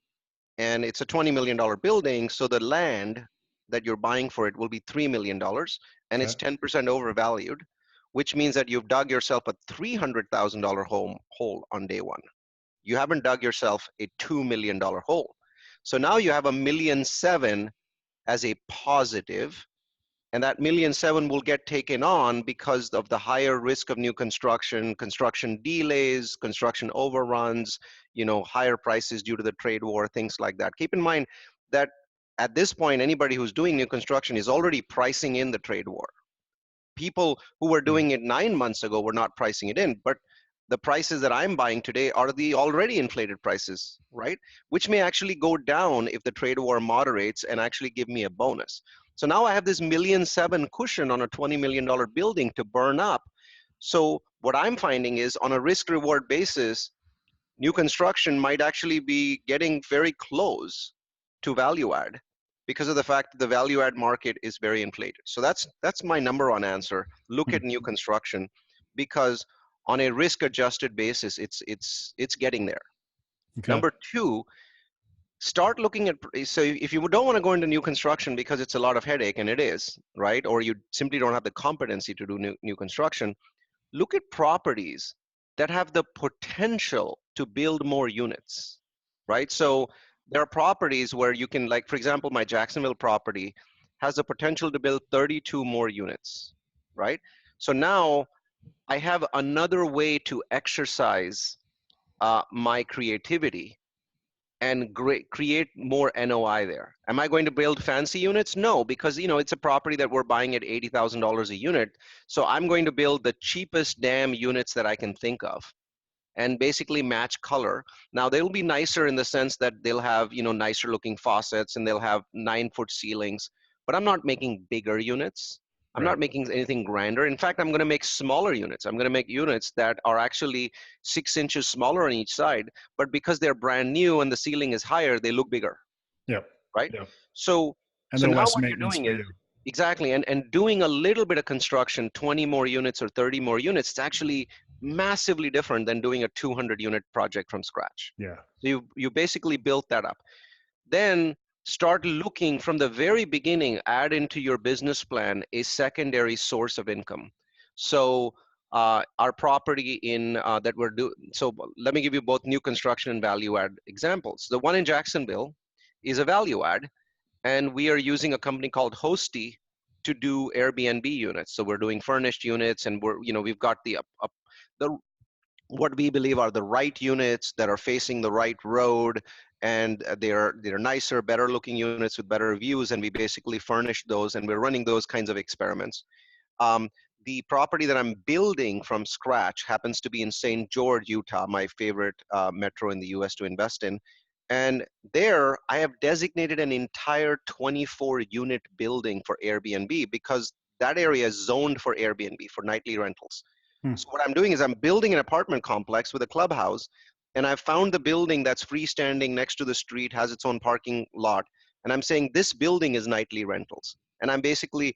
S1: and it's a $20 million building, so the land that you're buying for it will be $3 million, and it's
S2: Okay.
S1: 10% overvalued, which means that you've dug yourself a $300,000 hole on day one. You haven't dug yourself a $2 million hole. So now you have $1,700,000 as a positive, and that $1,700,000 will get taken on because of the higher risk of new construction, construction delays, construction overruns, higher prices due to the trade war, things like that. Keep in mind that at this point, anybody who's doing new construction is already pricing in the trade war. People who were
S2: Yeah.
S1: doing it 9 months ago were not pricing it in, but the prices that I'm buying today are the already inflated prices, right? Which may actually go down if the trade war moderates and actually give me a bonus. So now I have this $1,700,000 cushion on a $20 million building to burn up. So what I'm finding is, on a risk reward basis, new construction might actually be getting very close to value add because of the fact that the value add market is very inflated. So that's my number one answer. Look at
S2: Mm,
S1: new construction, because on a risk adjusted basis, it's getting there.
S2: okay.
S1: Number two, start looking at, so if you don't want to go into new construction because it's a lot of headache, and it is, right? Or you simply don't have the competency to do new construction, look at properties that have the potential to build more units, right? So there are properties where you can, like, for example, my Jacksonville property has the potential to build 32 more units, right? So now I have another way to exercise my creativity and create more NOI there. Am I going to build fancy units? No, because it's a property that we're buying at $80,000 a unit. So I'm going to build the cheapest damn units that I can think of and basically match color. Now they'll be nicer in the sense that they'll have nicer looking faucets and they'll have 9-foot ceilings, but I'm not making bigger units. I'm
S2: Right.
S1: not making anything grander. In fact, I'm going to make smaller units. I'm going to make units that are actually 6 inches smaller on each side, but because they're brand new and the ceiling is higher, they look bigger,
S2: Yep.
S1: right?
S2: Yep.
S1: So,
S2: And
S1: so
S2: they're
S1: now
S2: less
S1: what you're
S2: maintenance
S1: doing
S2: for
S1: is,
S2: you.
S1: exactly, and doing a little bit of construction, 20 more units or 30 more units, it's actually massively different than doing a 200 unit project from scratch.
S2: Yeah.
S1: So you basically built that up. Then start looking from the very beginning, add into your business plan a secondary source of income. So our property in that we're doing, so let me give you both new construction and value add examples. The one in Jacksonville is a value add, and we are using a company called Hosty to do Airbnb units. So we're doing furnished units, and we've got the what we believe are the right units that are facing the right road, and they're nicer, better looking units with better views, and we basically furnish those, and we're running those kinds of experiments. Um, the property that I'm building from scratch happens to be in St. George, Utah, my favorite metro in the US to invest in. And there, I have designated an entire 24-unit building for Airbnb because that area is zoned for Airbnb, for nightly rentals.
S2: Hmm.
S1: So what I'm doing is I'm building an apartment complex with a clubhouse, and I've found the building that's freestanding next to the street, has its own parking lot, and I'm saying this building is nightly rentals. And I'm basically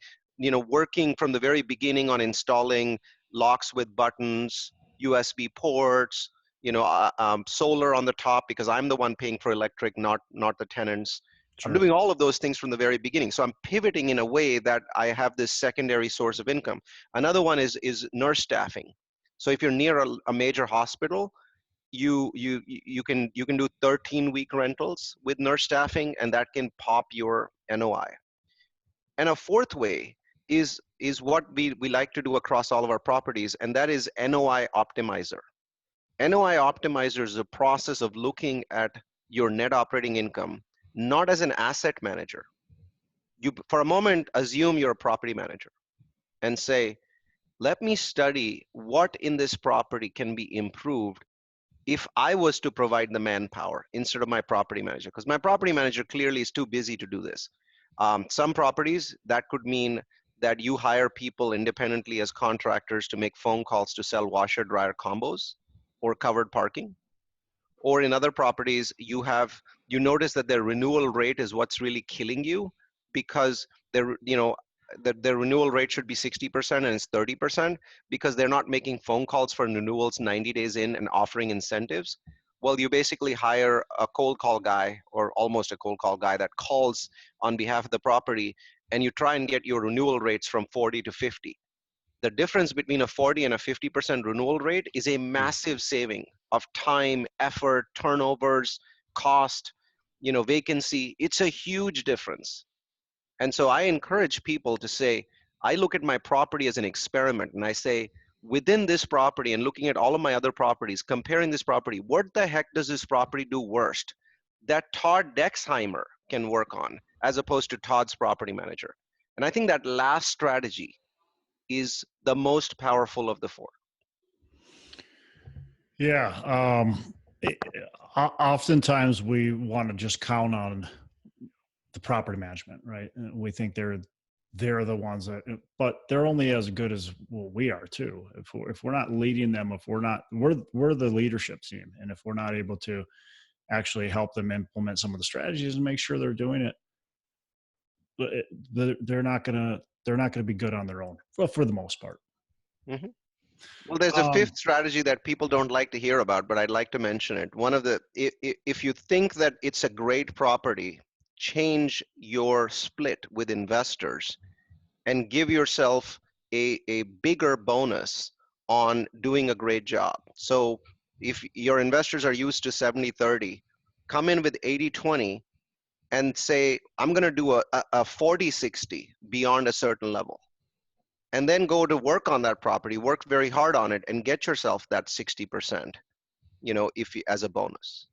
S1: working from the very beginning on installing locks with buttons, USB ports, solar on the top because I'm the one paying for electric, not the tenants. I'm
S2: Sure.
S1: doing all of those things from the very beginning. So I'm pivoting in a way that I have this secondary source of income. Another one is nurse staffing. So if you're near a major hospital, you can do 13-week rentals with nurse staffing, and that can pop your NOI. And a fourth way is what we like to do across all of our properties, and that is NOI optimizer. NOI optimizer is a process of looking at your net operating income not as an asset manager. You, for a moment, assume you're a property manager and say, let me study what in this property can be improved if I was to provide the manpower instead of my property manager, because my property manager clearly is too busy to do this. Some properties, that could mean that you hire people independently as contractors to make phone calls to sell washer dryer combos or covered parking. Or in other properties, you notice that their renewal rate is what's really killing you, because their renewal rate should be 60% and it's 30% because they're not making phone calls for renewals 90 days in and offering incentives. Well, you basically hire a cold call guy, or almost a cold call guy, that calls on behalf of the property, and you try and get your renewal rates from 40 to 50. The difference between a 40 and a 50% renewal rate is a massive saving of time, effort, turnovers, cost, vacancy. It's a huge difference. And so I encourage people to say, I look at my property as an experiment, and I say, within this property and looking at all of my other properties, comparing this property, what the heck does this property do worst that Todd Dexheimer can work on as opposed to Todd's property manager? And I think that last strategy is the most powerful of the four.
S2: Yeah. Oftentimes we want to just count on the property management, right? And we think they're the ones that, but they're only as good as well, we are too. If we're not leading them, if we're the leadership team, and if we're not able to actually help them implement some of the strategies and make sure they're doing it, they're not gonna be good on their own. Well, for the most part.
S1: Mhm. Well, there's a
S2: Um,
S1: fifth strategy that people don't like to hear about, but I'd like to mention it. If you think that it's a great property, change your split with investors and give yourself a bigger bonus on doing a great job. So if your investors are used to 70-30, come in with 80-20 and say, I'm going to do a 40-60 beyond a certain level. And then go to work on that property, work very hard on it, and get yourself that 60%, if you, as a bonus.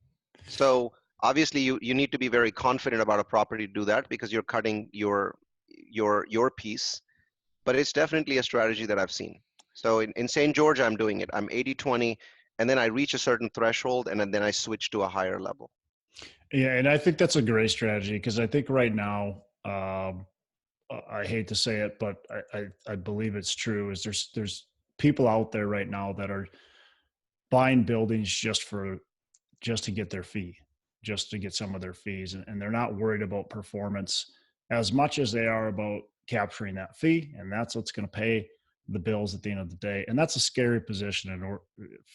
S1: So obviously you need to be very confident about a property to do that, because you're cutting your piece, but it's definitely a strategy that I've seen. So in St. George, I'm doing it. I'm 80-20, and then I reach a certain threshold, and then I switch to a higher level.
S2: yeah, and I think that's a great strategy, because I think right now, I hate to say it, but I believe it's true. Is there's people out there right now that are buying buildings just to get their fee, just to get some of their fees, and they're not worried about performance as much as they are about capturing that fee, and that's what's going to pay the bills at the end of the day. And that's a scary position,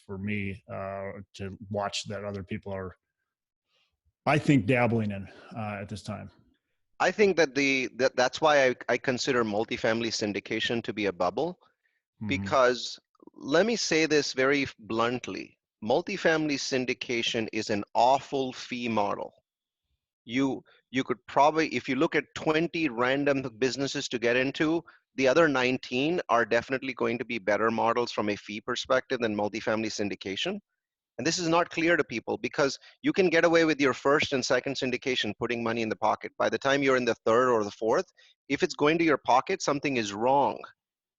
S2: for me, to watch that other people are, I think, dabbling in at this time.
S1: I think that's why I consider multifamily syndication to be a bubble,
S2: Hmm.
S1: because let me say this very bluntly. Multifamily syndication is an awful fee model. You could probably, if you look at 20 random businesses to get into, the other 19 are definitely going to be better models from a fee perspective than multifamily syndication. And this is not clear to people, because you can get away with your first and second syndication putting money in the pocket. By the time you're in the third or the fourth, if it's going to your pocket, something is wrong,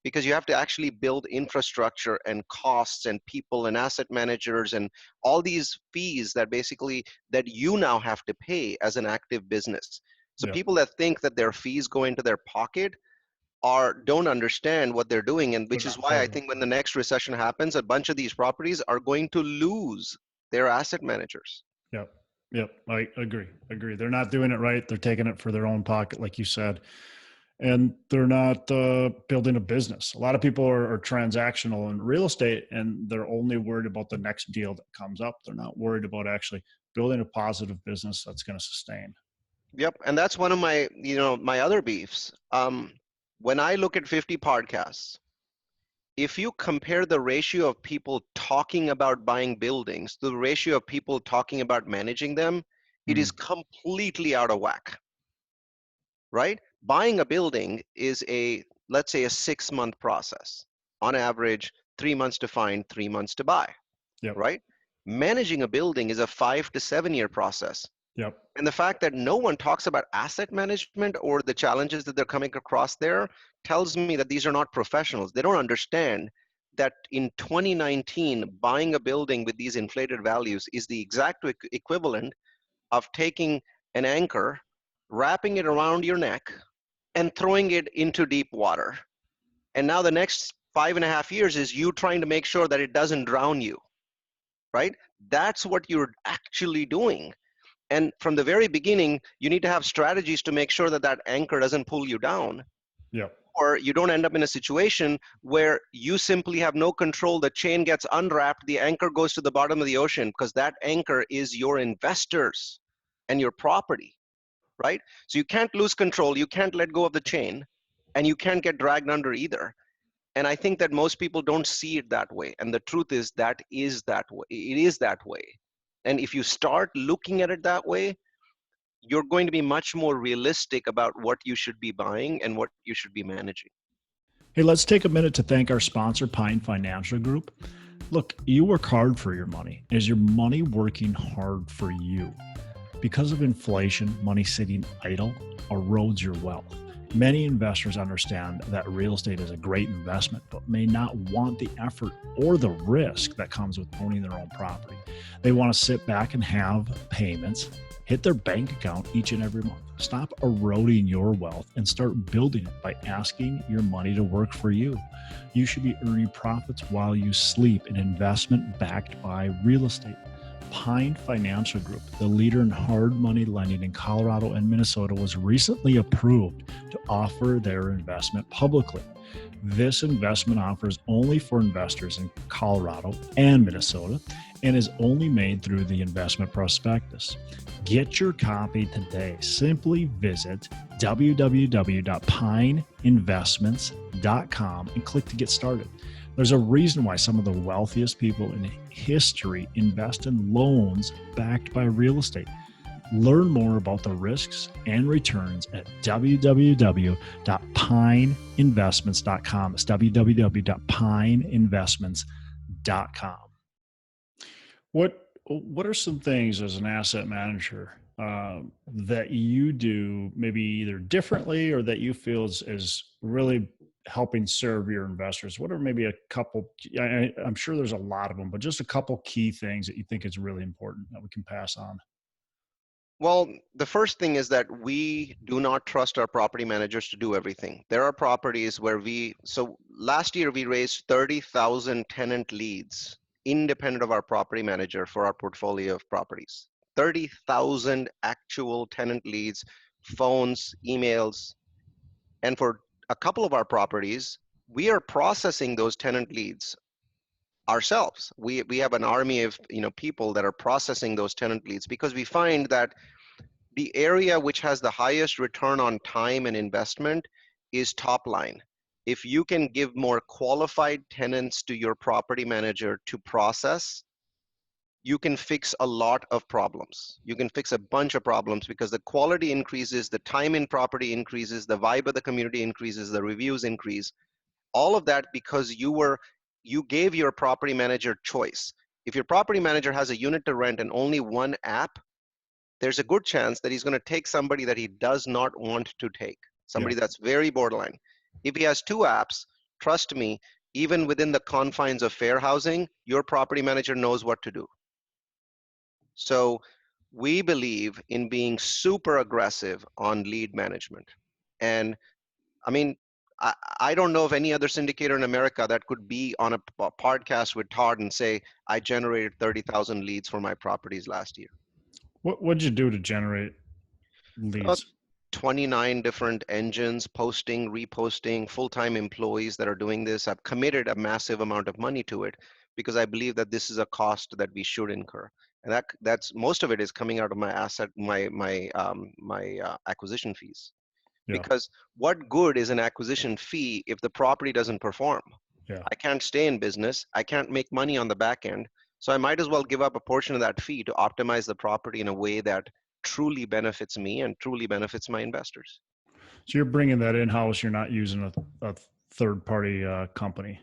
S1: because you have to actually build infrastructure and costs and people and asset managers and all these fees that you now have to pay as an active business. So
S2: Yeah,
S1: people that think that their fees go into their pocket don't understand what they're doing, and
S2: they're
S1: which is
S2: not
S1: why I
S2: paying.
S1: think when the next recession happens, a bunch of these properties are going to lose their asset managers.
S2: Yep. Yep. I agree. They're not doing it right. They're taking it for their own pocket, like you said. and they're not building a business. A lot of people are transactional in real estate, and they're only worried about the next deal that comes up. They're not worried about actually building a positive business that's going to sustain.
S1: Yep, and that's one of my, my other beefs. When I look at 50 podcasts, if you compare the ratio of people talking about buying buildings to the ratio of people talking about managing them, it is
S2: Mm,
S1: completely out of whack, right? Buying a building is let's say, a 6-month process. On average, 3 months to find, 3 months to buy,
S2: yep,
S1: right? Managing a building is a 5 to 7 year process.
S2: yep,
S1: And the fact that no one talks about asset management or the challenges that they're coming across there tells me that these are not professionals. They don't understand that in 2019, buying a building with these inflated values is the exact equivalent of taking an anchor, wrapping it around your neck, and throwing it into deep water. And now the next 5.5 years is you trying to make sure that it doesn't drown you, right? That's what you're actually doing. And from the very beginning, you need to have strategies to make sure that that anchor doesn't pull you down,
S2: yep,
S1: or you don't end up in a situation where you simply have no control. The chain gets unwrapped, the anchor goes to the bottom of the ocean, because that anchor is your investors and your property, right? So you can't lose control, you can't let go of the chain, and you can't get dragged under either. And I think that most people don't see it that way. And the truth is that is that way. It is that way. And if you start looking at it that way, you're going to be much more realistic about what you should be buying and what you should be managing.
S2: Hey, let's take a minute to thank our sponsor, Pine Financial Group. Look, you work hard for your money. Is your money working hard for you? Because of inflation, money sitting idle erodes your wealth. Many investors understand that real estate is a great investment, but may not want the effort or the risk that comes with owning their own property. They want to sit back and have payments hit their bank account each and every month. Stop eroding your wealth and start building it by asking your money to work for you. You should be earning profits while you sleep, an investment backed by real estate. Pine Financial Group, the leader in hard money lending in Colorado and Minnesota, was recently approved to offer their investment publicly. This investment offer is only for investors in Colorado and Minnesota and is only made through the investment prospectus. Get your copy today. Simply visit www.pineinvestments.com and click to get started. There's a reason why some of the wealthiest people in history invest in loans backed by real estate. Learn more about the risks and returns at www.pineinvestments.com. It's www.pineinvestments.com. What are some things as an asset manager that you do maybe either differently or that you feel is really helping serve your investors? What are maybe a couple, I'm sure there's a lot of them, but just a couple key things that you think is really important that we can pass on?
S1: Well, the first thing is that we do not trust our property managers to do everything. There are properties where so last year we raised 30,000 tenant leads independent of our property manager for our portfolio of properties. 30,000 actual tenant leads, phones, emails. And for a couple of our properties, we are processing those tenant leads ourselves. We have an army of people that are processing those tenant leads, because we find that the area which has the highest return on time and investment is top line. If you can give more qualified tenants to your property manager to process, you can fix a lot of problems. You can fix a bunch of problems because the quality increases, the time in property increases, the vibe of the community increases, the reviews increase. All of that because you gave your property manager choice. If your property manager has a unit to rent and only one app, there's a good chance that he's going to take somebody that he does not want to take,
S2: Yeah.
S1: somebody that's very borderline. If he has 2 apps, trust me, even within the confines of fair housing, your property manager knows what to do. So we believe in being super aggressive on lead management. And I mean, I don't know of any other syndicator in America that could be on a podcast with Todd and say, I generated 30,000 leads for my properties last year.
S2: What'd you do to generate
S1: Uh,
S2: leads?
S1: 29 different engines, posting, reposting, full-time employees that are doing this. I've committed a massive amount of money to it because I believe that this is a cost that we should incur. And that's most of it is coming out of my acquisition fees.
S2: Yeah.
S1: Because what good is an acquisition fee if the property doesn't perform?
S2: Yeah.
S1: I can't stay in business. I can't make money on the back end. So I might as well give up a portion of that fee to optimize the property in a way that truly benefits me and truly benefits my investors.
S2: So you're bringing that in-house. You're not using a third-party company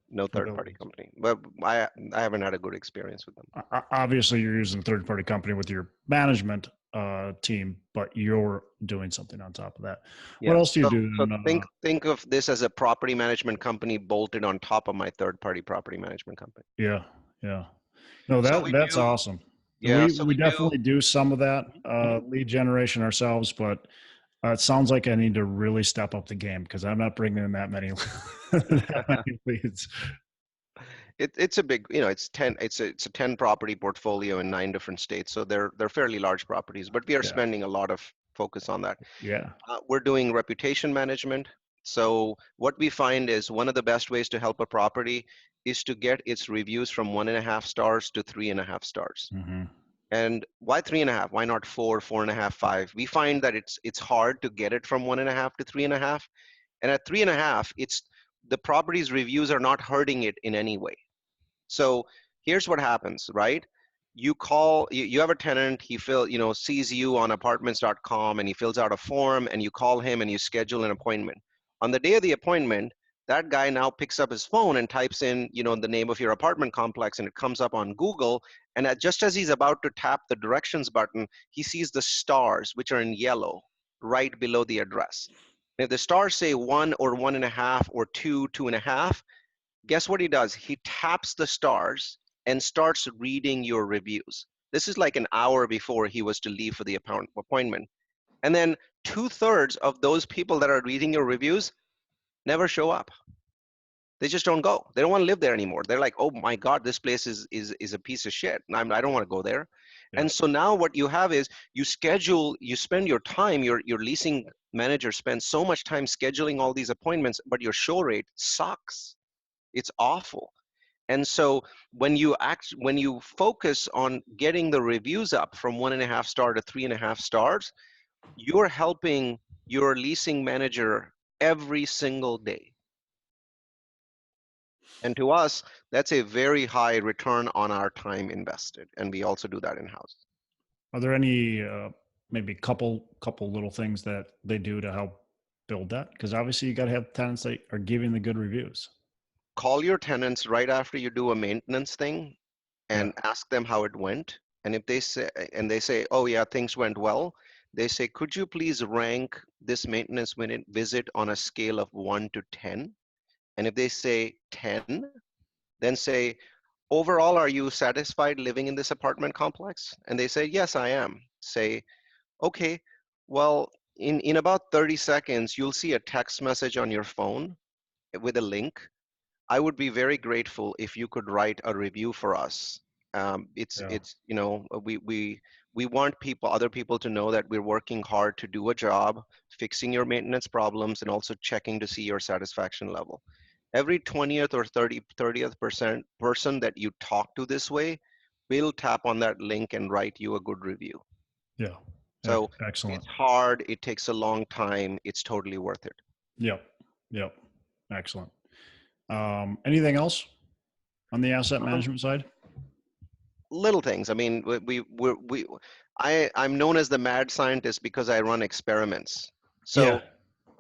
S1: No
S2: for
S1: third
S2: the
S1: party
S2: leads.
S1: company. But I haven't had a good experience with them.
S2: Obviously, you're using a third-party company with your management team, but you're doing something on top of that. What
S1: Yeah.
S2: else do you
S1: So
S2: do?
S1: so
S2: Then,
S1: think of this as a property management company bolted on top of my third party property management company.
S2: yeah, yeah. No,
S1: So we
S2: that's
S1: do,
S2: awesome. And
S1: yeah, so
S2: we
S1: we do.
S2: definitely do some of that
S1: Mhm.
S2: lead generation ourselves, but it sounds like I need to really step up the game because I'm not bringing in that many that many leads.
S1: It's a big, it's 10, it's a 10 property portfolio in 9 different states. So they're fairly large properties, but we are
S2: Yeah,
S1: spending a lot of focus on that.
S2: yeah.
S1: We're doing reputation management. So what we find is one of the best ways to help a property is to get its reviews from 1.5 stars to 3.5 stars.
S2: Hmm.
S1: And why 3.5? Why not 4, 4.5, 5? We find that it's hard to get it from 1.5 to 3.5. And at 3.5, it's the property's reviews are not hurting it in any way. So here's what happens, right? You have a tenant, sees you on apartments.com and he fills out a form and you call him and you schedule an appointment. On the day of the appointment, that guy now picks up his phone and types in, the name of your apartment complex and it comes up on Google. And just as he's about to tap the directions button, he sees the stars, which are in yellow, right below the address. If the stars say 1 or 1.5 or 2, 2.5, guess what he does? He taps the stars and starts reading your reviews. This is like an hour before he was to leave for the appointment. And then 2/3 of those people that are reading your reviews never show up. They just don't go. They don't want to live there anymore. They're like, oh my God, this place is a piece of shit. I don't want to go there.
S2: Yeah,
S1: And so now what you have is you spend your time, your leasing manager spends so much time scheduling all these appointments, but your show rate sucks. It's awful. And so when you focus on getting the reviews up from 1.5 star to 3.5 stars, you're helping your leasing manager every single day. And to us, that's a very high return on our time invested. And we also do that in-house.
S2: are there any maybe couple little things that they do to help build that? Because obviously you got to have tenants that are giving the good reviews.
S1: Call your tenants right after you do a maintenance thing
S2: Yeah,
S1: and ask them how it went. And if they say, oh yeah, things went well, they say, could you please rank this maintenance visit on a scale of 1 to 10? And if they say 10, then say, overall, are you satisfied living in this apartment complex? And they say, yes, I am. Say, okay, well, in about 30 seconds, you'll see a text message on your phone with a link. I would be very grateful if you could write a review for us.
S2: yeah,
S1: We want other people to know that we're working hard to do a job, fixing your maintenance problems, and also checking to see your satisfaction level. Every 20th or 30th person that you talk to this way will tap on that link and write you a good review.
S2: yeah.
S1: So
S2: Excellent.
S1: it's hard, it takes a long time, it's totally worth it.
S2: Yep, yep. Excellent. Anything else on the asset
S1: Um,
S2: management side?
S1: Little things. I mean, I'm known as the mad scientist because I run experiments.
S2: Yeah.
S1: So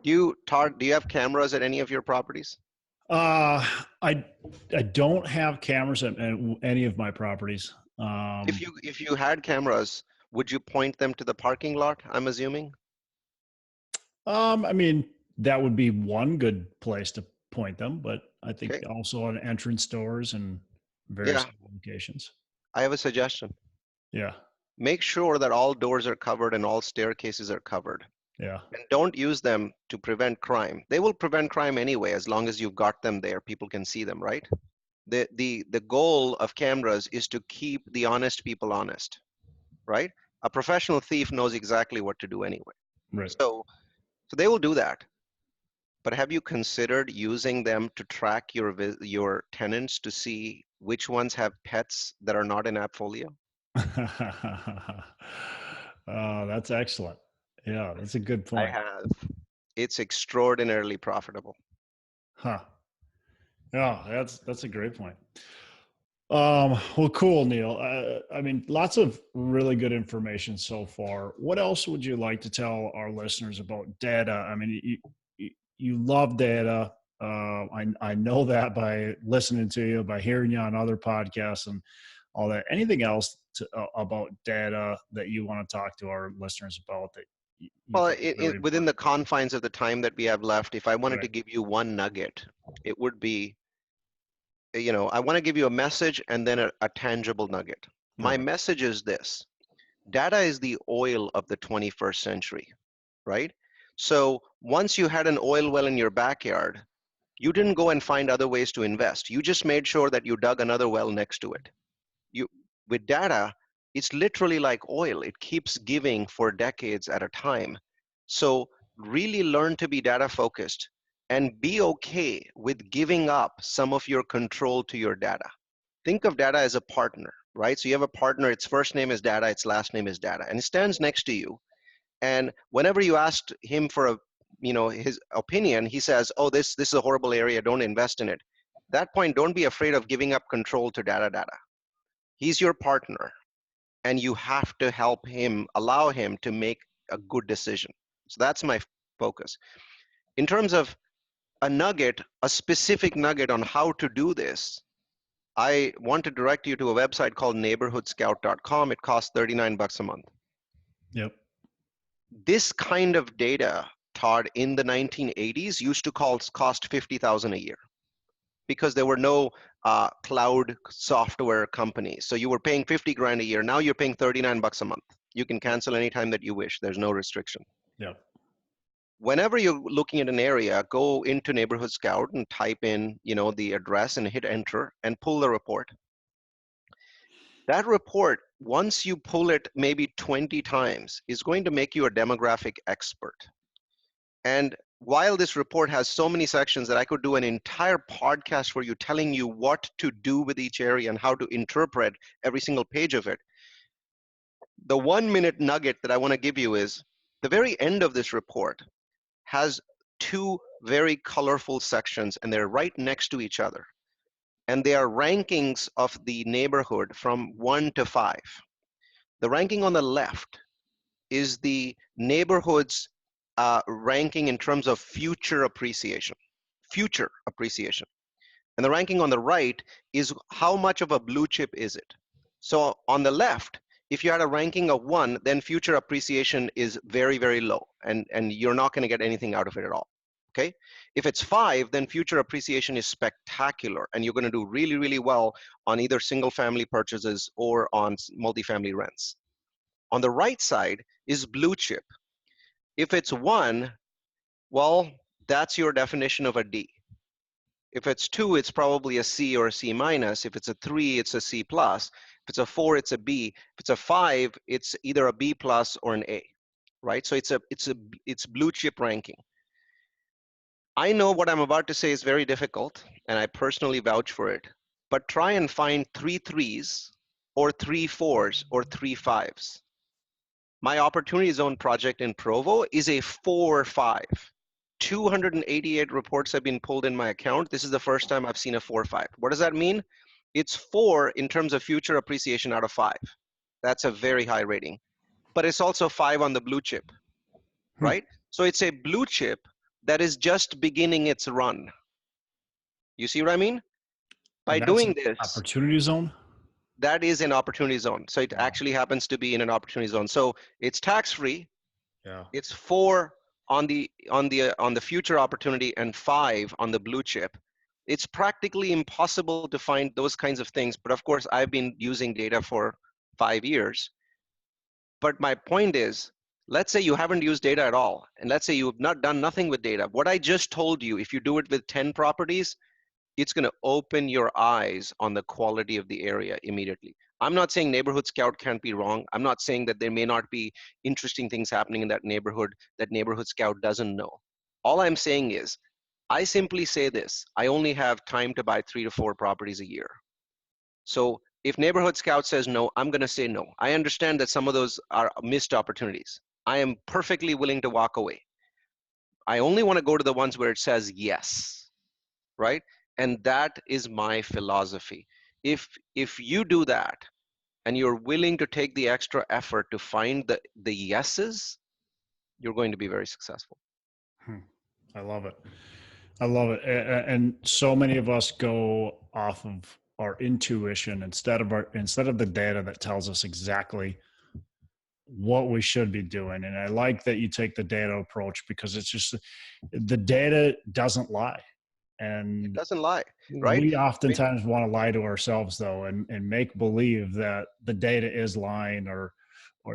S1: do you have cameras at any of your properties?
S2: Uh, I I don't have cameras at any of my properties.
S1: If you had cameras, would you point them to the parking lot, I'm assuming?
S2: I mean, that would be one good place to point them, but I think
S1: Okay.
S2: also on entrance doors and various
S1: Yeah,
S2: locations.
S1: I have a suggestion.
S2: Yeah,
S1: Make sure that all doors are covered and all staircases are covered.
S2: yeah,
S1: And don't use them to prevent crime. They will prevent crime anyway, as long as you've got them there. People can see them, right? The goal of cameras is to keep the honest people honest, right? A professional thief knows exactly what to do anyway.
S2: Right.
S1: So they will do that. But have you considered using them to track your tenants to see which ones have pets that are not in Appfolio?
S2: That's excellent. Yeah, that's a good
S1: I
S2: point.
S1: have. It's extraordinarily profitable.
S2: Huh. Yeah, that's a great point. Well, cool, Neil. I mean, lots of really good information so far. What else would you like to tell our listeners about data? I mean, you love data. I know that by listening to you, by hearing you on other podcasts and all that. Anything else about data that you want to talk to our listeners about that you
S1: Well,
S2: think is really
S1: within
S2: important?
S1: the confines of the time that we have left, if I wanted
S2: Right.
S1: to give you one nugget, it would be, I want to give you a message and then a tangible nugget. My
S2: Perfect.
S1: message is this: data is the oil of the 21st century, right? So once you had an oil well in your backyard, you didn't go and find other ways to invest. You just made sure that you dug another well next to it. You, with data, it's literally like oil. It keeps giving for decades at a time. So really learn to be data focused and be okay with giving up some of your control to your data. Think of data as a partner, right? So you have a partner, its first name is data, its last name is data, and it stands next to you. And whenever you asked him for his opinion, he says, "Oh, this is a horrible area. Don't invest in it." At that point, don't be afraid of giving up control to data. He's your partner, and you have to help him, allow him to make a good decision. So that's my focus. In terms of a nugget, a specific nugget on how to do this, I want to direct you to a website called neighborhoodscout.com. It costs $39 a month.
S2: Yep.
S1: This kind of data, Todd, in the 1980s used to cost 50,000 a year because there were no cloud software companies. So you were paying 50 grand a year. Now you're paying $39 a month. You can cancel anytime that you wish. There's no restriction.
S2: Yep.
S1: Whenever you're looking at an area, go into Neighborhood Scout and type in, the address and hit enter and pull the report. That report, once you pull it maybe 20 times, is going to make you a demographic expert. And while this report has so many sections that I could do an entire podcast for you telling you what to do with each area and how to interpret every single page of it, the 1 minute nugget that I want to give you is the very end of this report has two very colorful sections, and they're right next to each other. And they are rankings of the neighborhood from 1 to 5. The ranking on the left is the neighborhood's ranking in terms of future appreciation. Future appreciation. And the ranking on the right is how much of a blue chip is it. So on the left, if you had a ranking of 1, then future appreciation is very, very low, and you're not going to get anything out of it at all. Okay? If it's 5, then future appreciation is spectacular, and you're going to do really, really well on either single family purchases or on multifamily rents. On the right side is blue chip. If it's 1, well, that's your definition of a D. If it's 2, it's probably a C or a C minus. If it's a 3, it's a C plus. If it's a 4, it's a B. If it's a 5, it's either a B plus or an A, right? So it's blue chip ranking. I know what I'm about to say is very difficult, and I personally vouch for it. But try and find 3 threes, or 3 fours, or 3 fives. My Opportunity Zone project in Provo is a 4-5. 288 reports have been pulled in my account. This is the first time I've seen a 4-5. What does that mean? It's 4 in terms of future appreciation out of 5. That's a very high rating. But it's also 5 on the blue chip,
S2: Hmm.
S1: right? So it's a blue chip that is just beginning its run. You see what I mean? By
S2: And that's
S1: doing
S2: an
S1: this,
S2: opportunity zone.
S1: that is an opportunity zone. So it
S2: Wow.
S1: actually happens to be in an opportunity zone. So it's tax-free.
S2: Yeah.
S1: It's 4 on the future opportunity and 5 on the blue chip. It's practically impossible to find those kinds of things. But of course, I've been using data for 5 years. But my point is, let's say you haven't used data at all, and let's say you've not done nothing with data. What I just told you, if you do it with 10 properties, it's going to open your eyes on the quality of the area immediately. I'm not saying neighborhood scout can't be wrong. I'm not saying that there may not be interesting things happening in that neighborhood scout doesn't know. All I'm saying is, I simply say this: I only have time to buy 3 to 4 properties a year. So if neighborhood scout says no, I'm going to say no. I understand that some of those are missed opportunities. I am perfectly willing to walk away. I only want to go to the ones where it says yes, right? And that is my philosophy. If you do that and you're willing to take the extra effort to find the yeses, you're going to be very successful.
S2: I love it. I love it. And so many of us go off of our intuition instead of the data that tells us exactly what we should be doing. And I like that you take the data approach, because it's just, the data doesn't lie.
S1: It
S2: And
S1: doesn't lie, right?
S2: we
S1: I mean,
S2: oftentimes want to lie to ourselves though, and make believe that the data is lying, or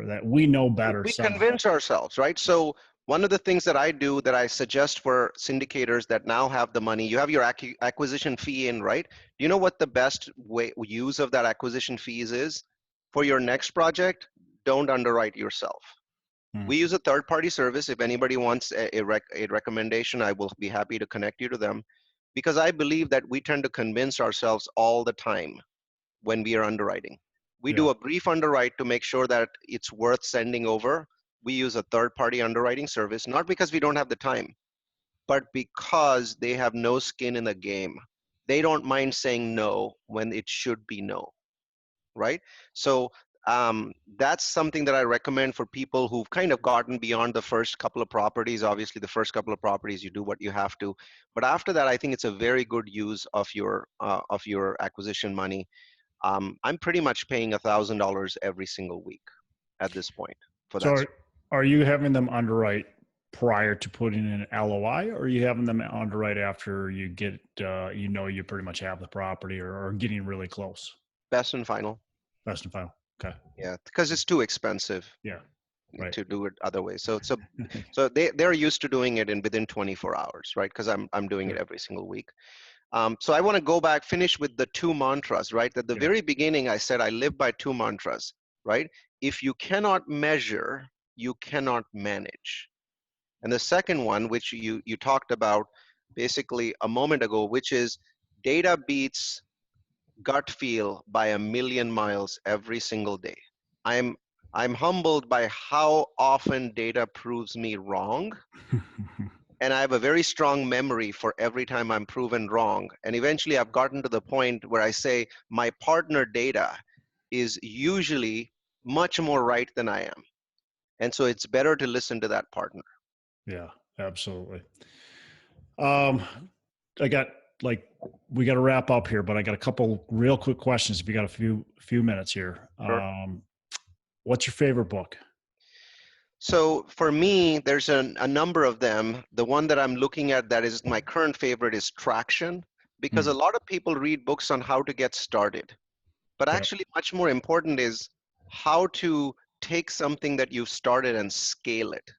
S2: that we know better
S1: we
S2: somehow.
S1: convince ourselves, right? So one of the things that I do, that I suggest for syndicators that now have the money, you have your acquisition fee in, right? Do you know what the best use of that acquisition fees is? For your next project, don't underwrite yourself.
S2: Hmm.
S1: We use a third-party service. If anybody wants a recommendation, I will be happy to connect you to them, because I believe that we tend to convince ourselves all the time when we are underwriting. We
S2: Yeah.
S1: do a brief underwrite to make sure that it's worth sending over. We use a third-party underwriting service, not because we don't have the time, but because they have no skin in the game. They don't mind saying no when it should be no, right? So that's something that I recommend for people who've kind of gotten beyond the first couple of properties. Obviously, the first couple of properties, you do what you have to, but after that, I think it's a very good use of your acquisition money. I'm pretty much paying $1,000 every single week at this point for
S2: So
S1: that.
S2: are you having them underwrite prior to putting in an LOI, or are you having them underwrite after you get, you pretty much have the property, or getting really close?
S1: Best and final.
S2: Best and final. Okay.
S1: Yeah, because it's too expensive
S2: Yeah. Right.
S1: to do it other way. So they're used to doing it in within 24 hours, right? Because I'm doing it
S2: Sure.
S1: every single week. So I want to go back, finish with the 2 mantras, right? At the
S2: Yeah.
S1: very beginning, I said I live by 2 mantras, right? If you cannot measure, you cannot manage. And the second one, which you talked about basically a moment ago, which is data beats gut feel by a million miles every single day. I'm I'm humbled by how often data proves me wrong, and I have a very strong memory for every time I'm proven wrong. And eventually I've gotten to the point where I say my partner data is usually much more right than I am. And so it's better to listen to that partner.
S2: Yeah, absolutely. Um, I got like we got to wrap up here, but I got a couple real quick questions. If you got a few minutes here,
S1: Sure.
S2: what's your favorite book?
S1: So for me, there's a number of them. The one that I'm looking at that is my current favorite is Traction, because
S2: Hmm.
S1: a lot of people read books on how to get started. But
S2: Yeah,
S1: actually, much more important is how to take something that you've started and scale it.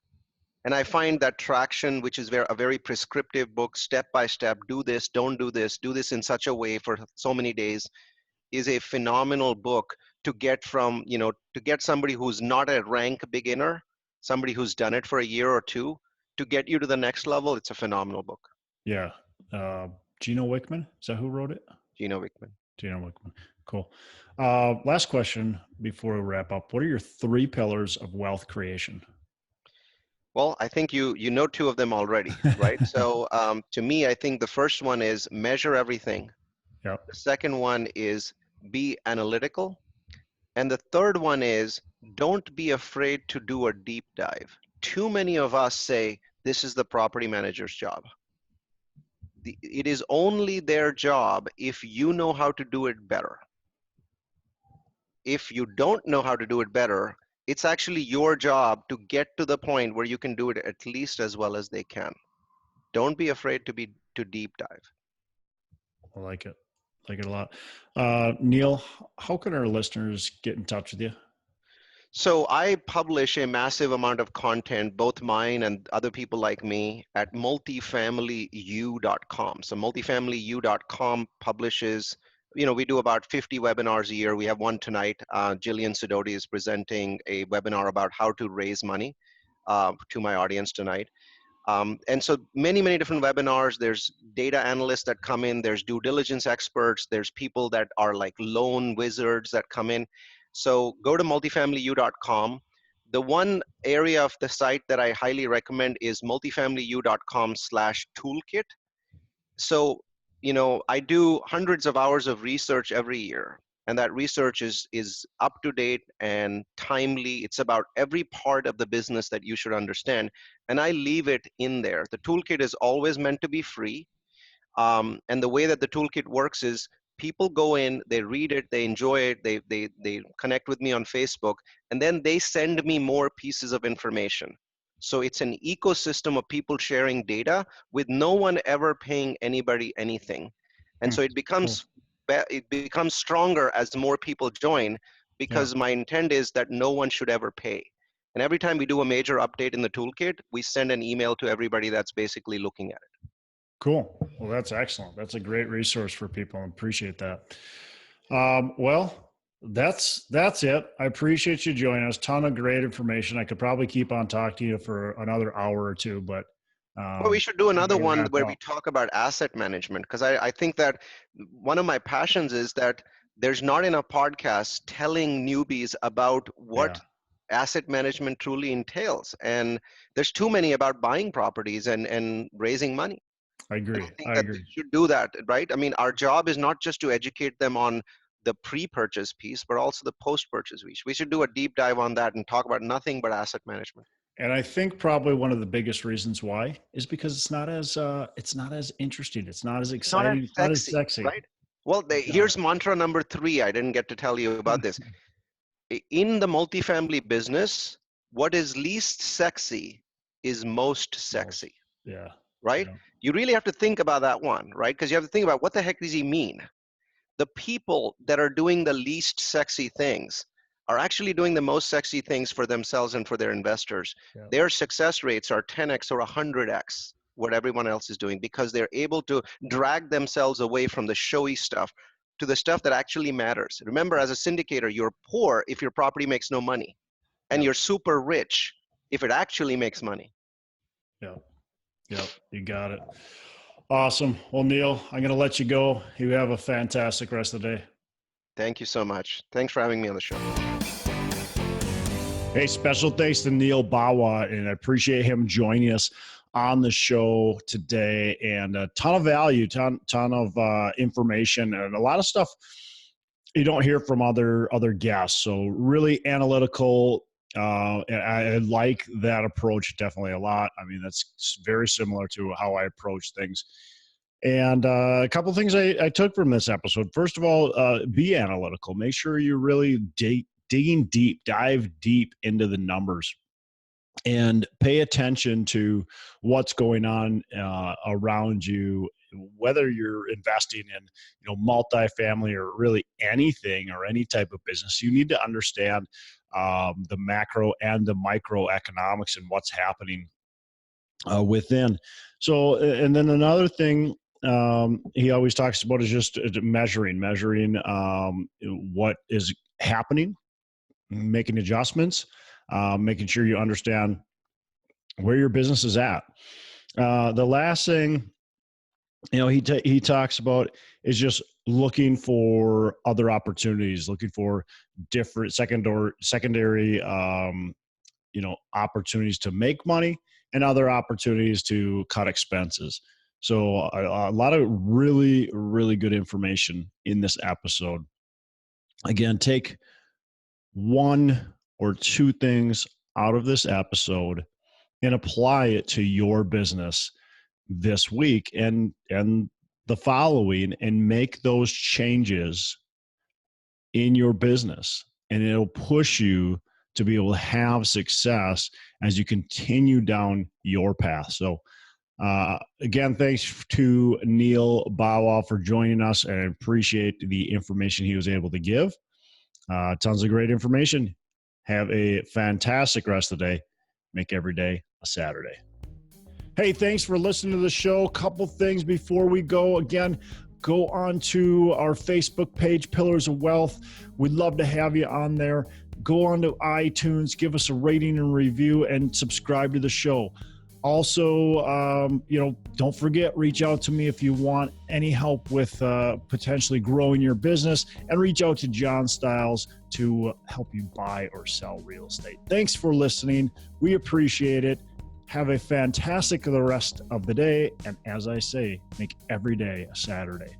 S1: And I find that Traction, which is a very prescriptive book, step by step, do this, don't do this in such a way for so many days, is a phenomenal book to get from, to get somebody who's not a rank beginner, somebody who's done it for a year or two, to get you to the next level. It's a phenomenal book.
S2: yeah. Gino Wickman, is that who wrote it?
S1: Gino Wickman.
S2: Gino Wickman. Cool. Last question before we wrap up. What are your 3 pillars of wealth creation?
S1: Well, I think you know 2 of them already, right? So to me, I think the first one is measure everything.
S2: Yep.
S1: The second one is be analytical. And the third one is don't be afraid to do a deep dive. Too many of us say this is the property manager's job. It is only their job if you know how to do it better. If you don't know how to do it better, it's actually your job to get to the point where you can do it at least as well as they can. Don't be afraid to deep dive.
S2: I like it. Like it a lot. Neal, how can our listeners get in touch with you?
S1: So I publish a massive amount of content, both mine and other people like me, at multifamilyu.com. So multifamilyu.com publishes, we do about 50 webinars a year. We have one tonight. Jillian Sidoti is presenting a webinar about how to raise money to my audience tonight. And so many different webinars. There's data analysts that come in, there's due diligence experts, there's people that are like loan wizards that come in. So go to multifamilyu.com. The one area of the site that I highly recommend is multifamilyu.com/toolkit. So, I do hundreds of hours of research every year, and that research is up to date and timely. It's about every part of the business that you should understand, and I leave it in there. The toolkit is always meant to be free. And the way that the toolkit works is people go in, they read it, they enjoy it, they connect with me on Facebook, and then they send me more pieces of information. So it's an ecosystem of people sharing data with no one ever paying anybody anything. And so
S2: Cool.
S1: it becomes stronger as more people join,
S2: Yeah.
S1: because my intent is that no one should ever pay. And every time we do a major update in the toolkit, we send an email to everybody that's basically looking at it.
S2: Cool. Well, that's excellent. That's a great resource for people. I appreciate that. Well, that's it. I appreciate you joining us. Ton of great information. I could probably keep on talking to you for another hour or two, but
S1: Well, we should do
S2: I
S1: another
S2: gotta
S1: one
S2: wrap
S1: where we
S2: up.
S1: talk about asset management, because I think that one of my passions is that there's not enough podcasts telling newbies about
S2: Yeah,
S1: what asset management truly entails. And there's too many about buying properties and raising money.
S2: I
S1: And I
S2: agree.
S1: think
S2: I
S1: that they
S2: agree.
S1: should do that, right? I mean, our job is not just to educate them on the pre-purchase piece, but also the post-purchase piece. We should do a deep dive on that and talk about nothing but asset management.
S2: And I think probably one of the biggest reasons why is because it's not as interesting. It's not as
S1: It's not as
S2: exciting. It's not as
S1: sexy,
S2: sexy.
S1: right? Well,
S2: Got
S1: here's mantra number 3. I didn't get to tell you about this. In the multifamily business, what is least sexy is most
S2: Most.
S1: sexy,
S2: Yeah.
S1: right?
S2: Yeah.
S1: You really have to think about that one, right? Because you have to think about, what the heck does he mean? The people that are doing the least sexy things are actually doing the most sexy things for themselves and for their investors.
S2: Yeah.
S1: Their success rates are 10x or 100x what everyone else is doing, because they're able to drag themselves away from the showy stuff to the stuff that actually matters. Remember, as a syndicator, you're poor if your property makes no money, and
S2: Yeah.
S1: you're super rich if it actually makes money.
S2: Yeah. Yep, you got it. Awesome. Well, Neal, I'm going to let you go. You have a fantastic rest of the day.
S1: Thank you so much. Thanks for having me on the show.
S2: Hey, special thanks to Neal Bawa, and I appreciate him joining us on the show today. And a ton of value, ton of information, and a lot of stuff you don't hear from other guests. So really analytical. And I like that approach definitely a lot. I mean, that's very similar to how I approach things. And a couple of things I took from this episode. First of all, be analytical. Make sure you're really digging deep, dive deep into the numbers, and pay attention to what's going on around you. Whether you're investing in, multifamily or really anything or any type of business, you need to understand the macro and the microeconomics and what's happening within. So, and then another thing he always talks about is just measuring what is happening, making adjustments, making sure you understand where your business is at. The last thing, he talks about is just looking for other opportunities, looking for different secondary opportunities to make money and other opportunities to cut expenses. So a lot of really, really good information in this episode. Again, take one or two things out of this episode and apply it to your business this week and the following, and make those changes in your business, and it'll push you to be able to have success as you continue down your path. So again, thanks to Neal Bawa for joining us, and I appreciate the information he was able to give. Tons of great information. Have a fantastic rest of the day. Make every day a Saturday. Hey, thanks for listening to the show. Couple things before we go. Again, go on to our Facebook page, Pillars of Wealth. We'd love to have you on there. Go on to iTunes, give us a rating and review, and subscribe to the show. Also, don't forget, reach out to me if you want any help with potentially growing your business, and reach out to John Stiles to help you buy or sell real estate. Thanks for listening. We appreciate it. Have a fantastic the rest of the day. And as I say, make every day a Saturday.